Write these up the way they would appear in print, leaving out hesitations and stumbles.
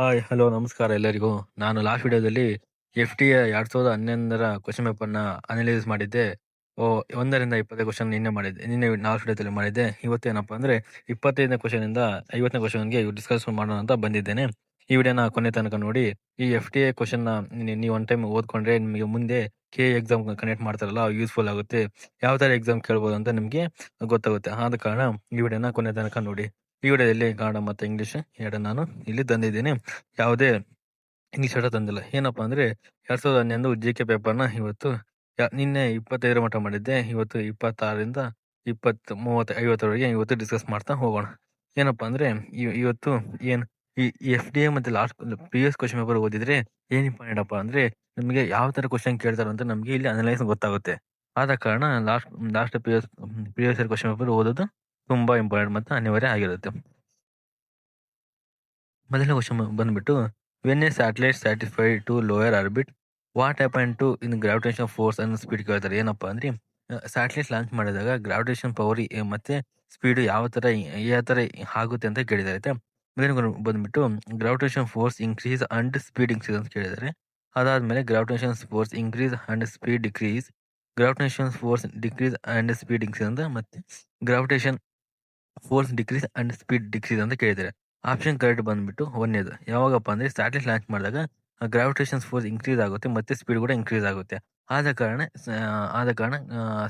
Hi, hello, ನಮಸ್ಕಾರ ಎಲ್ಲರಿಗೂ. ನಾನು ಲಾಸ್ಟ್ ವಿಡಿಯೋದಲ್ಲಿ FTA 2011ರ ಕ್ವೆಶ್ಚನ್ ಪೇಪರ್‌ನ ಅನಲೈಸ್ ಮಾಡಿದ್ದೆ. 1ರಿಂದ 20 ಕ್ವೆಶ್ಚನ್ ನಿನ್ನೆ ಲಾಸ್ಟ್ ವಿಡಿಯೋದಲ್ಲಿ ಮಾಡಿದ್ದೆ. ಇವತ್ತೇನಪ್ಪಾ ಅಂದ್ರೆ 25ನೇ ಕ್ವೆಶ್ಚನ್‌ನಿಂದ 50ನೇ ಕ್ವೆಶ್ಚನ್‌ಗೆ ಡಿಸ್ಕಸ್ ಮಾಡೋಣ ಅಂತ ಬಂದಿದ್ದೇನೆ. ಈ ವಿಡಿಯೋನ ಕೊನೆ ತನಕ ನೋಡಿ. ಈ FTA ಕ್ವೆಶ್ಚನ್‌ನ ನೀವು ಒನ್ ಟೈಮ್ ಓದ್ಕೊಂಡ್ರೆ ನಿಮಗೆ ಮುಂದೆ KA ಎಕ್ಸಾಮ್ ಕಂಡಕ್ಟ್ ಮಾಡ್ತಾರಲ್ಲ ಯೂಸ್‌ಫುಲ್ ಆಗುತ್ತೆ. ಯಾವ ತರ ಎಕ್ಸಾಮ್ ಕೇಳ್ಬೋದು ಅಂತ ನಿಮಗೆ ಗೊತ್ತಾಗುತ್ತೆ. ಆದ ಕಾರಣ ಈ ವಿಡಿಯೋನ ಕೊನೆ ತನಕ ನೋಡಿ. ಈ ವಿಡಿಯೋದಲ್ಲಿ ಕನ್ನಡ ಮತ್ತು ಇಂಗ್ಲಿಷ್ ಎರಡನ್ನ ನಾನು ಇಲ್ಲಿ ತಂದಿದ್ದೀನಿ. ಯಾವುದೇ ಇಂಗ್ಲಿಷ್ ಆಟ ತಂದಿಲ್ಲ. ಏನಪ್ಪಾ ಅಂದ್ರೆ 2011 GK ಪೇಪರ್‌ನ ಇವತ್ತು ನಿನ್ನೆ 25ರ ಮಟ್ಟ ಮಾಡಿದ್ದೆ. ಇವತ್ತು 26ರಿಂದ 20, 30, 50ರವರೆಗೆ ಇವತ್ತು ಡಿಸ್ಕಸ್ ಮಾಡ್ತಾ ಹೋಗೋಣ. ಏನಪ್ಪಾ ಅಂದ್ರೆ ಇವತ್ತು ಏನ್ ಈ FDA ಮತ್ತೆ ಲಾಸ್ಟ್ ಪ್ರಿವಿಯಸ್ ಕ್ವೆಶ್ಚನ್ ಪೇಪರ್ ಓದಿದ್ರೆ ಏನ್ ಇಂಪಾರ್ಟೆಂಟ್ ಅಪ್ಪ ಅಂದ್ರೆ ನಿಮಗೆ ಯಾವ ತರ ಕ್ವೆಶ್ಚನ್ ಕೇಳ್ತಾರೆ ಅಂತ ನಮಗೆ ಇಲ್ಲಿ ಅನಲೈಸ್ ಗೊತ್ತಾಗುತ್ತೆ. ಆದ ಕಾರಣ last previous year question paper ಓದೋದು ತುಂಬಾ ಇಂಪಾರ್ಟೆಂಟ್ ಮತ್ತು ಅನಿವಾರ್ಯ ಆಗಿರುತ್ತೆ. ಮೊದಲನೇ ಕ್ವೆಶ್ಚನ್ ಬಂದ್ಬಿಟ್ಟು when a satellite satisfied to lower orbit what happen to in gravitation force ಅನ್ನು ಸ್ಪೀಡ್ ಕೇಳ್ತಾರೆ. ಏನಪ್ಪಾ ಅಂದ್ರೆ ಸ್ಯಾಟಲೈಟ್ ಲಾಂಚ್ ಮಾಡಿದಾಗ ಗ್ರಾವಿಟೇಷನ್ ಪವರ್ ಮತ್ತೆ ಸ್ಪೀಡ್ ಯಾವ ತರ ಆಗುತ್ತೆ ಅಂತ ಕೇಳಿದ್ದಾರೆ ಆಯ್ತಾ. ಮೊದಲನೇ ಬಂದ್ಬಿಟ್ಟು gravitation force increase and speed increase ಅಂತ ಕೇಳಿದ್ದಾರೆ. ಅದಾದ್ಮೇಲೆ gravitation force increase and speed decrease, gravitation force decrease and speed increase ಅಂತ, ಮತ್ತೆ gravitation force decrease and speed decrease ಅಂತ ಕೇಳಿದ್ದಾರೆ. ಆಪ್ಷನ್ ಕರೆಕ್ಟ್ ಬಂದ್ಬಿಟ್ಟು ಒಂದೇದು. ಯಾವಾಗಪ್ಪ ಅಂದ್ರೆ ಸ್ಯಾಟಲೈಟ್ ಲಾಂಚ್ ಮಾಡಿದಾಗ ಗ್ರಾವಿಟೇಷನ್ ಫೋರ್ಸ್ ಇನ್ಕ್ರೀಸ್ ಆಗುತ್ತೆ ಮತ್ತೆ ಸ್ಪೀಡ್ ಕೂಡ ಇನ್ಕ್ರೀಸ್ ಆಗುತ್ತೆ. ಆದ ಕಾರಣ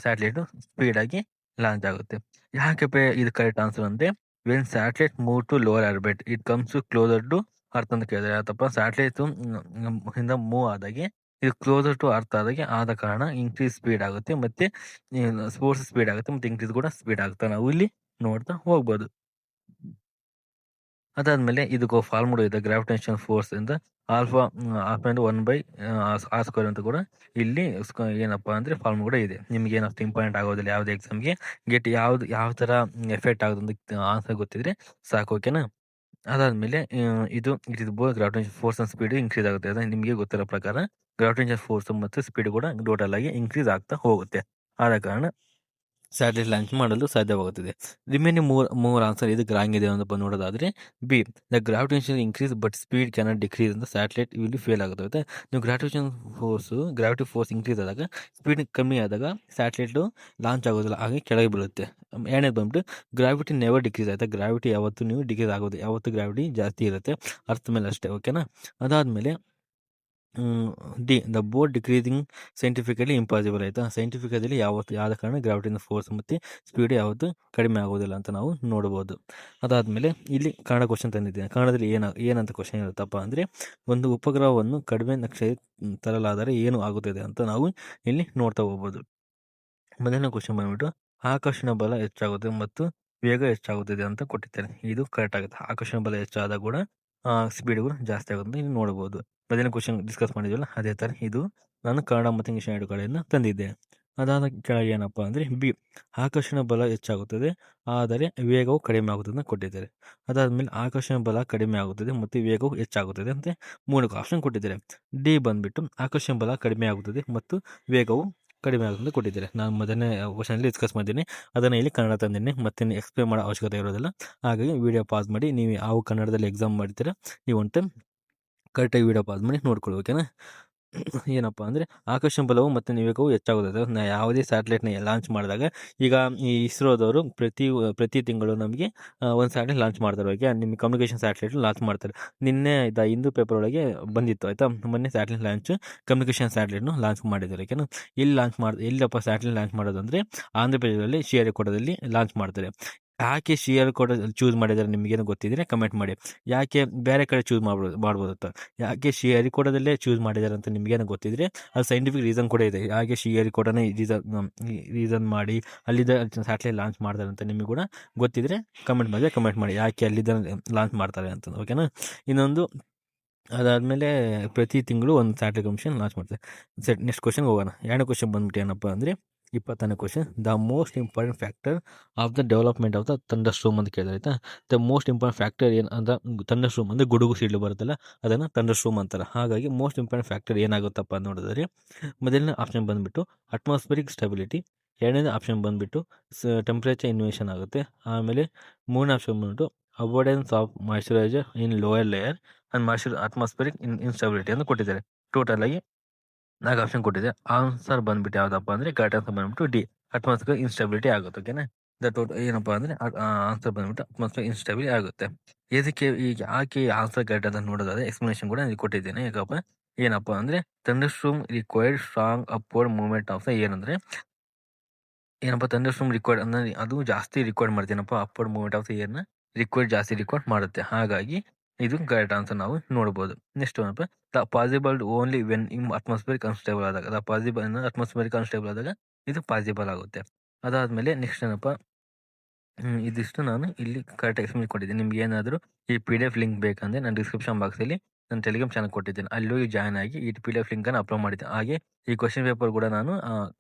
ಸ್ಯಾಟಲೈಟ್ ಸ್ಪೀಡ್ ಆಗಿ ಲಾಂಚ್ ಆಗುತ್ತೆ. ಯಾಕೆ ಇದು ಕರೆಕ್ಟ್ ಆನ್ಸರ್ ಅಂದ್ರೆ when satellite move to lower orbit it comes closer to earth ಅಂತ ಕೇಳಿದ್ರೆ ಆತಪ್ಪ ಸ್ಯಾಟಲೈಟ್ ಇಂದ ಮೂವ್ ಆದಾಗೆ ಇದು ಕ್ಲೋಸರ್ ಟು ಅರ್ತ್ ಆದಾಗೆ, ಆದ ಕಾರಣ ಇನ್ಕ್ರೀಸ್ ಸ್ಪೀಡ್ ಆಗುತ್ತೆ ಮತ್ತೆ ಫೋರ್ಸ್ ಸ್ಪೀಡ್ ಆಗುತ್ತೆ ಮತ್ತೆ ಇನ್ಕ್ರೀಸ್ ಕೂಡ ಸ್ಪೀಡ್ ಆಗುತ್ತೆ. ನಾವು ಇಲ್ಲಿ ನೋಡ್ತಾ ಹೋಗ್ಬೋದು. ಅದಾದ್ಮೇಲೆ ಇದಕ್ಕೆ ಫಾರ್ಮುಲಾ ಇದೆ ಗ್ರಾವಿಟೇಷನ್ ಫೋರ್ಸ್ ಇಂದ ಆಲ್ಫಾ ಆಲ್ಫಾ 1/r² ಅಂತ ಕೂಡ ಇಲ್ಲಿ ಏನಪ್ಪಾ ಅಂದ್ರೆ ಫಾರ್ಮುಲಾ ಕೂಡ ಇದೆ. ನಿಮ್ಗೆ ಏನಷ್ಟು ಇಂಪಾರ್ಟೆಂಟ್ ಆಗೋದಿಲ್ಲ ಯಾವುದೇ ಎಕ್ಸಾಮ್ಗೆ. ಯಾವ ತರ ಎಫೆಕ್ಟ್ ಆಗೋದು ಅಂತ ಆನ್ಸರ್ ಗೊತ್ತಿದ್ರೆ ಸಾಕು, ಓಕೆನಾ. ಅದಾದ್ಮೇಲೆ ಇದು it is both gravitation force and speed increase ಆಗುತ್ತೆ. ಅದ ನಿಮಗೆ ಗೊತ್ತಿರೋ ಪ್ರಕಾರ ಗ್ರಾವಿಟೇಷನ್ ಫೋರ್ಸ್ ಮತ್ತು ಸ್ಪೀಡ್ ಕೂಡ ಟೋಟಲ್ ಆಗಿ ಇನ್ಕ್ರೀಸ್ ಆಗ್ತಾ ಹೋಗುತ್ತೆ. ಆದ ಕಾರಣ ಸ್ಯಾಟಲೈಟ್ ಲಾಂಚ್ ಮಾಡಲು ಸಾಧ್ಯವಾಗುತ್ತದೆ. ರಿಮೈನಿಂಗ್ ಮೂರ್ ಆನ್ಸರ್ ಇದಕ್ಕೆ ರಾಂಗ್ ಇದೆ ಅಂತ ನೋಡೋದಾದ್ರೆ B the gravitation increase but speed cannot decrease ಅಂತ ಸ್ಯಾಟಲೈಟ್ ಇಲ್ಲಿ ಫೇಲ್ ಆಗುತ್ತೆ. ನೀವು ಗ್ರಾವಿಟಿ ಫೋರ್ಸ್ ಇನ್ಕ್ರೀಸ್ ಆದಾಗ ಸ್ಪೀಡ್ ಕಮ್ಮಿ ಆದಾಗ ಸ್ಯಾಟಲೈಟ್ ಲಾಂಚ್ ಆಗೋದಿಲ್ಲ, ಹಾಗೆ ಕೆಳಗೆ ಬೀಳುತ್ತೆ. ಎರಡನೇದು ಬಂದ್ಬಿಟ್ಟು ಗ್ರಾವಿಟಿ ನೆವರ್ ಡಿಕ್ರೀಸ್ ಆಯ್ತಾ. ಗ್ರಾವಿಟಿ ಯಾವತ್ತು ನೀವು ಡಿಕ್ರೀಸ್ ಆಗೋದು, ಯಾವತ್ತು ಗ್ರಾವಿಟಿ ಜಾಸ್ತಿ ಇರುತ್ತೆ ಅರ್ಥ ಮೇಲೆ ಅಷ್ಟೇ, ಓಕೆನಾ. ಅದಾದ್ಮೇಲೆ D the board decreasing scientifically impossible ಆಯ್ತಾ. ಸೈಂಟಿಫಿಕಲಿ ಯಾವ್ದು ಕಾರಣ ಗ್ರಾವಿಟಿನ ಫೋರ್ಸ್ ಮತ್ತೆ ಸ್ಪೀಡ್ ಯಾವತ್ತು ಕಡಿಮೆ ಆಗೋದಿಲ್ಲ ಅಂತ ನಾವು ನೋಡಬಹುದು. ಅದಾದ್ಮೇಲೆ ಇಲ್ಲಿ ಕನ್ನಡ ಕ್ವಶನ್ ತಂದಿದ್ದೇನೆ. ಕನ್ನಡದಲ್ಲಿ ಏನಂತ ಕ್ವಶನ್ ಇರುತ್ತಪ್ಪ ಅಂದ್ರೆ ಒಂದು ಉಪಗ್ರಹವನ್ನು ಕಡಿಮೆ ನಕ್ಷೆ ತರಲಾದರೆ ಏನು ಆಗುತ್ತದೆ ಅಂತ ನಾವು ಇಲ್ಲಿ ನೋಡ್ತಾ ಹೋಗ್ಬೋದು. ಮೊದಲನೇ ಕ್ವಶನ್ ಬಂದ್ಬಿಟ್ಟು ಆಕರ್ಷಣ ಬಲ ಹೆಚ್ಚಾಗುತ್ತೆ ಮತ್ತು ವೇಗ ಹೆಚ್ಚಾಗುತ್ತದೆ ಅಂತ ಕೊಟ್ಟಿದ್ದಾರೆ. ಇದು ಕರೆಕ್ಟ್ ಆಗುತ್ತೆ. ಆಕರ್ಷಣ ಬಲ ಹೆಚ್ಚಾದಾಗ ಕೂಡ ಸ್ಪೀಡ್ ಕೂಡ ಜಾಸ್ತಿ ಆಗುತ್ತೆ ಇಲ್ಲಿ ನೋಡಬಹುದು. ಮೊದಲನೇ ಕ್ವಶನ್ ಡಿಸ್ಕಸ್ ಮಾಡಿದ್ವಲ್ಲ ಅದೇ ತರ ಇದು ನಾನು ಕನ್ನಡ ಮತ್ತು ಇಂಗ್ಲಿಷ್ ಎರಡು ಕಡೆಯಿಂದ ತಂದಿದ್ದೆ. ಅದಾದ ಕೆಳಗೆ ಏನಪ್ಪಾ ಅಂದ್ರೆ ಬಿ ಆಕರ್ಷಣ ಬಲ ಹೆಚ್ಚಾಗುತ್ತದೆ ಆದರೆ ವೇಗವು ಕಡಿಮೆ ಆಗುತ್ತದೆ ಅಂತ ಕೊಟ್ಟಿದ್ದಾರೆ. ಅದಾದ್ಮೇಲೆ ಆಕರ್ಷಣ ಬಲ ಕಡಿಮೆ ಆಗುತ್ತದೆ ಮತ್ತು ವೇಗವು ಹೆಚ್ಚಾಗುತ್ತದೆ ಅಂತ 3 ಆಪ್ಷನ್ ಕೊಟ್ಟಿದ್ದಾರೆ. ಡಿ ಬಂದ್ಬಿಟ್ಟು ಆಕರ್ಷಣ ಬಲ ಕಡಿಮೆ ಆಗುತ್ತದೆ ಮತ್ತು ವೇಗವು ಕಡಿಮೆ ಆಗುತ್ತೆ ಕೊಟ್ಟಿದ್ದಾರೆ. ನಾನು ಮೊದಲನೇ ಕ್ವಶನ್ ಡಿಸ್ಕಸ್ ಮಾಡಿದ್ದೀನಿ, ಅದನ್ನ ಇಲ್ಲಿ ಕನ್ನಡ ತಂದಿದ್ದೀನಿ, ಮತ್ತೆ ಎಕ್ಸ್ಪ್ಲೇನ್ ಮಾಡೋ ಅವಶ್ಯಕತೆ ಇರೋದಿಲ್ಲ. ಹಾಗಾಗಿ ವಿಡಿಯೋ ಪಾಸ್ ಮಾಡಿ ನೀವು ಯಾವ ಕನ್ನಡದಲ್ಲಿ ಎಕ್ಸಾಮ್ ಮಾಡ್ತೀರಾ ನೀವು ಒಂದು ಟೈಮ್ ಕರೆಕ್ಟಾಗಿ ವಿಡಿಯೋ ಪಾಸ್ ಮಾಡಿ ನೋಡ್ಕೊಳ್ಳಿ, ಓಕೆನಾ. ಏನಪ್ಪಾ ಅಂದ್ರೆ ಆಕರ್ಷಣ ಬಲವು ಮತ್ತೆ ವೇಗವು ಹೆಚ್ಚಾಗುತ್ತದೆ. ಯಾವುದೇ ಸ್ಯಾಟಲೈಟ್ನ ಲಾಂಚ್ ಮಾಡಿದಾಗ ಈಗ ಈ ಇಸ್ರೋದವರು ಪ್ರತಿ ತಿಂಗಳು ನಮಗೆ ಒಂದು ಸ್ಯಾಟಲೈಟ್ ಲಾಂಚ್ ಮಾಡ್ತಾರೆ. ಓಕೆ, ನಿಮಗೆ ಕಮ್ಯುನಿಕೇಶನ್ ಸ್ಯಾಟಲೈಟ್ ಲಾಂಚ್ ಮಾಡ್ತಾರೆ. ನಿನ್ನೆ ಹಿಂದೂ ಪೇಪರ್ ಒಳಗೆ ಬಂದಿತ್ತು ಆಯ್ತಾ. ಮೊನ್ನೆ ಸ್ಯಾಟಲೈಟ್ ಲಾಂಚ್ ಕಮ್ಯುನಿಕೇಶನ್ ಸ್ಯಾಟಲೈಟ್ನು ಲಾಂಚ್ ಮಾಡಿದ್ದಾರೆ, ಓಕೆನಾ. ಎಲ್ಲಪ್ಪ ಸ್ಯಾಟಲೈಟ್ ಲಾಂಚ್ ಮಾಡೋದು ಅಂದ್ರೆ ಆಂಧ್ರ ಪ್ರದೇಶದಲ್ಲಿ ಶ್ರೀಹರಿಕೋಟದಲ್ಲಿ ಲಾಂಚ್ ಮಾಡ್ತಾರೆ. ಯಾಕೆ ಶ್ರೀಹರಿಕೋಟ ಚೂಸ್ ಮಾಡಿದ್ದಾರೆ ನಿಮಗೇನು ಗೊತ್ತಿದ್ರೆ ಕಮೆಂಟ್ ಮಾಡಿ. ಯಾಕೆ ಬೇರೆ ಕಡೆ ಚೂಸ್ ಮಾಡ್ಬೋದು ಅಂತ, ಯಾಕೆ ಶ್ರೀಹರಿಕೋಟದಲ್ಲೇ ಚೂಸ್ ಮಾಡಿದ್ದಾರೆ ಅಂತ ನಿಮಗೇನು ಗೊತ್ತಿದ್ರೆ ಅದು ಸೈಂಟಿಫಿಕ್ ರೀಸನ್ ಕೂಡ ಇದೆ. ಹಾಗೆ ಶ್ರೀಹರಿಕೋಟನೇ ರೀಸನ್ ಮಾಡಿ ಅಲ್ಲಿದ್ದ ಸ್ಯಾಟಲೈಟ್ ಲಾಂಚ್ ಮಾಡ್ತಾರೆ ಅಂತ ನಿಮಗೆ ಕೂಡ ಗೊತ್ತಿದ್ರೆ ಕಮೆಂಟ್ ಮಾಡಿ ಯಾಕೆ ಅಲ್ಲಿದ್ದ ಲಾಂಚ್ ಮಾಡ್ತಾರೆ ಅಂತ, ಓಕೆನಾ. ಇನ್ನೊಂದು ಅದಾದಮೇಲೆ ಪ್ರತಿ ತಿಂಗಳು ಒಂದು ಸ್ಯಾಟಲೈಟ್ ಕಮಿಷನ್ ಲಾಂಚ್ ಮಾಡ್ತಾರೆ. ನೆಕ್ಸ್ಟ್ ಕ್ವಶನ್ ಹೋಗೋಣ. ಎರಡನೇ ಕ್ವಶನ್ ಬಂದ್ಬಿಟ್ಟು ಏನಪ್ಪ ಅಂದರೆ 20ನೇ question the most important factor of the development of the thunder storm ಅಂತ ಕೇಳಿದ್ರೆ ಆಯ್ತಾ. ದ ಮೋಸ್ಟ್ ಇಂಪಾರ್ಟೆಂಟ್ ಫ್ಯಾಕ್ಟರ್ ಏನು ಅಂತ ಥಂಡರ್ ಸ್ಟೋಮ್ ಅಂದರೆ ಗುಡುಗು ಸಿಡ್ಲು ಬರುತ್ತಲ್ಲ ಅದನ್ನು ಥಂಡರ್ ಸ್ಟೋಮ್ ಅಂತಾರೆ. ಹಾಗಾಗಿ ಮೋಸ್ಟ್ ಇಂಪಾರ್ಟೆಂಟ್ ಫ್ಯಾಕ್ಟರ್ ಏನಾಗುತ್ತಪ್ಪ ಅಂತ ನೋಡಿದ್ರೆ ಮೊದಲನೇ ಆಪ್ಷನ್ ಬಂದುಬಿಟ್ಟು ಅಟ್ಮಾಸ್ಫಿರಿಕ್ ಸ್ಟೆಬಿಲಿಟಿ, ಎರಡನೇ ಆಪ್ಷನ್ ಬಂದುಬಿಟ್ಟು ಟೆಂಪ್ರೇಚರ್ ಇನ್ವೇಷನ್ ಆಗುತ್ತೆ. ಆಮೇಲೆ ಮೂರನೇ ಆಪ್ಷನ್ ಬಂದ್ಬಿಟ್ಟು avoidance of moisturiser in lower layer, and marshal atmospheric instability ಅಂತ ಕೊಟ್ಟಿದ್ದಾರೆ. ಟೋಟಲ್ ಆಗಿ 4 ಆಪ್ಷನ್ ಕೊಟ್ಟಿದೆ. ಆನ್ಸರ್ ಬಂದ್ಬಿಟ್ಟು ಯಾವ್ದಪ್ಪ ಅಂದ್ರೆ ಕರೆಕ್ಟ್ ಆನ್ಸರ್ ಬಂದ್ಬಿಟ್ಟು ಡಿ, ಅಟ್ಮಾಸ್ಫಿಯರ್ ಇನ್ಸ್ಟೆಬಿಲಿಟಿ ಆಗುತ್ತೆ. ಓಕೆನಾ, ಏನಪ್ಪಾ ಅಂದ್ರೆ ಆನ್ಸರ್ ಬಂದ್ಬಿಟ್ಟು ಅಟ್ಮಾಸ್ಫಿಯರ್ ಇನ್ಸ್ಟೆಬಿಲಿಟಿ ಆಗುತ್ತೆ. ಇದಕ್ಕೆ ಈಗ ಯಾಕೆ ಆನ್ಸರ್ ಕರೆಕ್ಟ್ ಅಂತ ನೋಡೋದಾದ್ರೆ ಎಕ್ಸ್ಪ್ಲನೇಷನ್ ಕೂಡ ಇಲ್ಲಿ ಕೊಟ್ಟಿದ್ದೇನೆ. ಯಾಕಪ್ಪ ಏನಪ್ಪಾ ಅಂದ್ರೆ thunderstorm required strong upward movement of ಏನಂದ್ರೆ ಏನಪ್ಪ ಥಂಡರ್ಸ್ಟೋರ್ಮ್ ರಿಕ್ವೈರ್ಡ್ ಅಂದ್ರೆ ಅದು ಜಾಸ್ತಿ ರಿಕ್ವೈರ್ಡ್ ಮಾಡ್ತೇನಪ್ಪ ಅಪ್ವರ್ಡ್ ಮೂವ್ಮೆಂಟ್ ಆಫ್ ಏರ್ನ ಜಾಸ್ತಿ ರಿಕ್ವೈರ್ಡ್ ಮಾಡುತ್ತೆ. ಹಾಗಾಗಿ ಇದು ಕರೆಕ್ಟ್ ಆನ್ಸರ್ ನಾವು ನೋಡಬಹುದು. ನೆಕ್ಸ್ಟ್ ಏನಪ್ಪ the possible only when in atmospheric unstable ಆದಾಗ, ದ ಪಾಸಿಬಲ್ ಅಟ್ಮಾಸ್ಫಿಯರಿಕ್ ಅನ್ಸ್ಟೇಬಲ್ ಆದಾಗ ಇದು ಪಾಸಿಬಲ್ ಆಗುತ್ತೆ. ಅದಾದ್ಮೇಲೆ ನೆಕ್ಸ್ಟ್ ಏನಪ್ಪ ಇದಿಷ್ಟು ನಾನು ಇಲ್ಲಿ ಕರೆಕ್ಟ್ ಎಕ್ಸ್ಪ್ಲೇನ್ ಕೊಟ್ಟಿದ್ದೀನಿ. ನಿಮ್ಗೆ ಏನಾದರೂ ಈ PDF ಲಿಂಕ್ ಬೇಕಂದ್ರೆ ನಾನು ಡಿಸ್ಕ್ರಿಪ್ಷನ್ ಬಾಕ್ಸಲ್ಲಿ ನನ್ನ ಟೆಲಿಗ್ರಾಮ್ ಚಾನಲ್ ಕೊಟ್ಟಿದ್ದೇನೆ. ಅಲ್ಲಿ ಹೋಗಿ ಜಾಯ್ನ್ ಆಗಿ ಈ PDF ಲಿಂಕನ್ನು ಅಪ್ಲೋಡ್ ಮಾಡಿದ್ದೆ. ಹಾಗೆ ಈ ಕ್ವಶನ್ ಪೇಪರ್ ಕೂಡ ನಾನು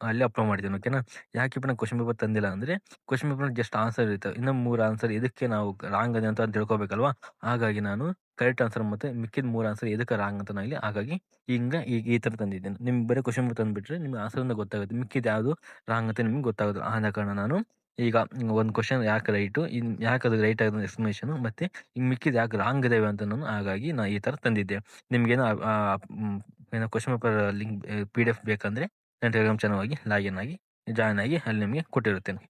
ಅಲ್ಲಿ ಅಪ್ಲೋಡ್ ಮಾಡಿದ್ದೇನೆ. ಓಕೆನಾ, ಯಾಕೆ ನಾನು ಕ್ವಶನ್ ಪೇಪರ್ ತಂದಿಲ್ಲ ಅಂದರೆ ಕ್ವಶನ್ ಪೇಪರ್ ಜಸ್ಟ್ ಆನ್ಸರ್ ಇರುತ್ತೆ, ಇನ್ನು 3 ಆನ್ಸರ್ ಇದಕ್ಕೆ ನಾವು ರಾಂಗ್ ಅದೇ ಅಂತ ತಿಳ್ಕೊಬೇಕಲ್ವಾ. ಹಾಗಾಗಿ ನಾನು ಕರೆಕ್ಟ್ ಆನ್ಸರ್ ಮತ್ತೆ ಮಿಕ್ಕಿದ 3 ಆನ್ಸರ್ ಎದಕ್ಕೆ ರಾಂಗ್ ಅಂತ ನಾನು ಇಲ್ಲಿ ಹಾಗಾಗಿ ಈ ಥರ ತಂದಿದ್ದೇನೆ. ನಿಮ್ಗೆ ಬರೀ ಕ್ವಶನ್ ಪೇಪರ್ ತಂದುಬಿಟ್ರೆ ನಿಮ್ಗೆ ಆನ್ಸರಿಂದ ಗೊತ್ತಾಗುತ್ತೆ, ಮಿಕ್ಕಿದ ಯಾವುದು ರಾಂಗ್ ಅಂತ ನಿಮ್ಗೆ ಗೊತ್ತಾಗೋದಿಲ್ಲ. ಆದ ಕಾರಣ ನಾನು ಈಗ ಒಂದು ಕ್ವಶನ್ ಯಾಕೆ ರೈಟು, ಯಾಕೆ ಅದು ರೈಟ್ ಆಗೋದು ಎಕ್ಸ್ಪ್ಲನೇಷನು, ಮತ್ತು ಈಗ ಮಿಕ್ಕಿದ ಯಾಕೆ ರಾಂಗ್ ಇದಾವೆ ಅಂತ ನಾನು ಹಾಗಾಗಿ ನಾನು ಈ ಥರ ತಂದಿದ್ದೆ. ನಿಮಗೇನೋ ಏನೋ ಕ್ವಶನ್ ಪೇಪರ್ ಲಿಂಕ್ PDF ಬೇಕಂದರೆ ನನ್ನ ಟೆಲಿಗ್ರಾಮ್ ಚಾನಲ್ ಆಗಿ ಲಾಗಿನ್ ಆಗಿ ಜಾಯ್ನ್ ಆಗಿ ಅಲ್ಲಿ ನಿಮಗೆ ಕೊಟ್ಟಿರುತ್ತೇನೆ.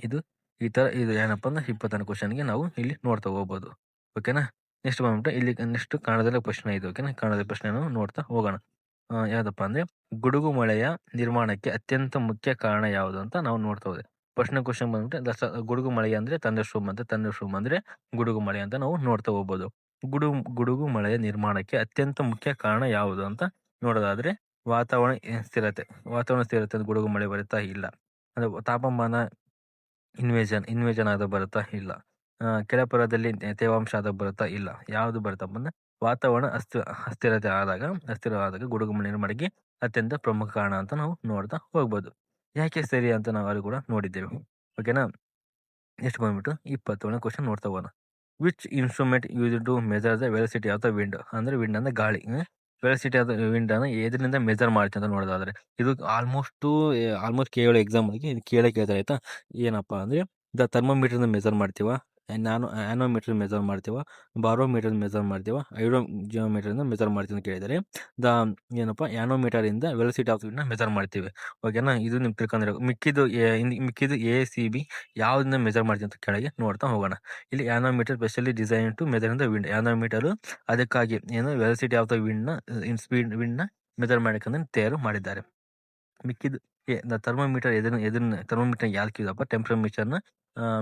ಇದು ಈ ಥರ ಇದು ಏನಪ್ಪ ಅಂದ್ರೆ 24 ಕ್ವಶನ್ಗೆ ನಾವು ಇಲ್ಲಿ ನೋಡ್ತಾ ಹೋಗ್ಬೋದು. ಓಕೆನಾ, ನೆಕ್ಸ್ಟ್ ಬಂದ್ಬಿಟ್ಟು ಇಲ್ಲಿ ನೆಕ್ಸ್ಟ್ ಕನ್ನಡದಲ್ಲಿ ಪ್ರಶ್ನೆ ಇದೆ. ಓಕೆನಾ, ಕನ್ನಡದ ಪ್ರಶ್ನೆ ನಾವು ನೋಡ್ತಾ ಹೋಗೋಣ. ಯಾವುದಪ್ಪ ಅಂದರೆ ಗುಡುಗು ಮಳೆಯ ನಿರ್ಮಾಣಕ್ಕೆ ಅತ್ಯಂತ ಮುಖ್ಯ ಕಾರಣ ಯಾವುದು ಅಂತ ನಾವು ನೋಡ್ತಾ ಹೋದೆ. ಫಸ್ಟ್ನೇ ಕ್ವಶನ್ ಬಂದ್ಬಿಟ್ಟು ಗುಡುಗು ಮಳೆ ಅಂದರೆ ಥಂಡರ್ಸ್ಟೋರ್ಮ್ ಅಂತ, ಥಂಡರ್ಸ್ಟೋರ್ಮ್ ಅಂದರೆ ಗುಡುಗು ಮಳೆ ಅಂತ ನಾವು ನೋಡ್ತಾ ಹೋಗ್ಬೋದು. ಗುಡುಗು ಮಳೆಯ ನಿರ್ಮಾಣಕ್ಕೆ ಅತ್ಯಂತ ಮುಖ್ಯ ಕಾರಣ ಯಾವುದು ಅಂತ ನೋಡೋದಾದ್ರೆ ವಾತಾವರಣ ಸ್ಥಿರತೆ. ವಾತಾವರಣ ಸ್ಥಿರತೆ ಅಂದ್ರೆ ಗುಡುಗು ಮಳೆ ಬರುತ್ತಾ? ಇಲ್ಲ. ಅಂದರೆ ತಾಪಮಾನ ಇನ್ವೇಜನ್ ಆದ ಬರುತ್ತಾ? ಇಲ್ಲ. ಕೆಳಪುರದಲ್ಲಿ ತೇವಾಂಶ ಆದ ಬರುತ್ತಾ? ಇಲ್ಲ. ಯಾವುದು ಬರುತ್ತಪ್ಪ ಅಂದ್ರೆ ವಾತಾವರಣ ಅಸ್ಥಿರವಾದಾಗ ಗುಡುಗು ಮಳೆ ನಿರ್ಮಾಣಕ್ಕೆ ಅತ್ಯಂತ ಪ್ರಮುಖ ಕಾರಣ ಅಂತ ನಾವು ನೋಡ್ತಾ ಹೋಗ್ಬೋದು. ಯಾಕೆ ಸರಿ ಅಂತ ನಾವು ಅಲ್ಲಿ ಕೂಡ ನೋಡಿದ್ದೇವೆ. ಓಕೆನಾ, ನೆಕ್ಸ್ಟ್ ಬಂದ್ಬಿಟ್ಟು 21ನೇ ಕ್ವಶನ್ ನೋಡ್ತಾ ಹೋಗೋಣ. Which instrument use to measure the velocity of the wind? ಅಂದ್ರೆ ವಿಂಡ್ ಅಂದ್ರೆ ಗಾಳಿ. ವೆಲಸಿಟಿ ಆಫ್ ದ ವಿಂಡ್ ಅನ್ನು ಎದರಿಂದ ಮೆಜರ್ ಮಾಡ್ತೀವಿ ಅಂತ ನೋಡೋದಾದ್ರೆ ಇದು ಆಲ್ಮೋಸ್ಟ್ ಕೇವಲ ಎಕ್ಸಾಮ್ ಆಗಿ ಇದು ಕೇಳ್ತಾರೆ ಆಯ್ತಾ. ಏನಪ್ಪಾ ಅಂದ್ರೆ ದ ಥರ್ಮೋಮೀಟರ್ನ ಮೆಜರ್ ಮಾಡ್ತೀವ, ಆ್ಯನೋಮೀಟರ್ ಮೆಜರ್ ಮಾಡ್ತೀವ, ಬಾರೋಮೀಟರ್ ಮೆಜರ್ ಮಾಡ್ತೀವ, ಜಿಯೋಮೀಟರ್ನ ಮೆಜರ್ ಮಾಡ್ತೀವಿ ಅಂತ ಕೇಳಿದರೆ ಏನಪ್ಪ ಆ್ಯನೋಮೀಟರ್ ಇಂದ ವೆಲಸಿಟಿ ಆಫ್ ವಿಂಡ್ನ ಮೆಜರ್ ಮಾಡ್ತೀವಿ. ಓಕೆನಾ, ಇದು ನಿಮ್ಗೆ ತಿಳ್ಕೊಂಡಿರೋ ಮಿಕ್ಕಿದ್ದು ACB ಯಾವುದನ್ನ ಮೆಜರ್ ಮಾಡ್ತೀವಿ ಅಂತ ಕೆಳಗೆ ನೋಡ್ತಾ ಹೋಗೋಣ. ಇಲ್ಲಿ anemometer specially design to measure in the wind. Anemometer ಅದಕ್ಕಾಗಿ ವೆಲಸಿಟಿ ಆಫ್ ದ ವಿಂಡ್ನ ವಿಂಡ್ನ ಮೆಜರ್ ಮಾಡಬೇಕಂದ್ರೆ ತಯಾರು ಮಾಡಿದ್ದಾರೆ. ಮಿಕ್ಕಿದ್ದು ಥರ್ಮೋಮೀಟರ್ ಥರ್ಮೋಮೀಟರ್ ಯಾಕೆ ಯೂಸಪ್ಪ? ಟೆಂಪ್ರೇಚರ್ನ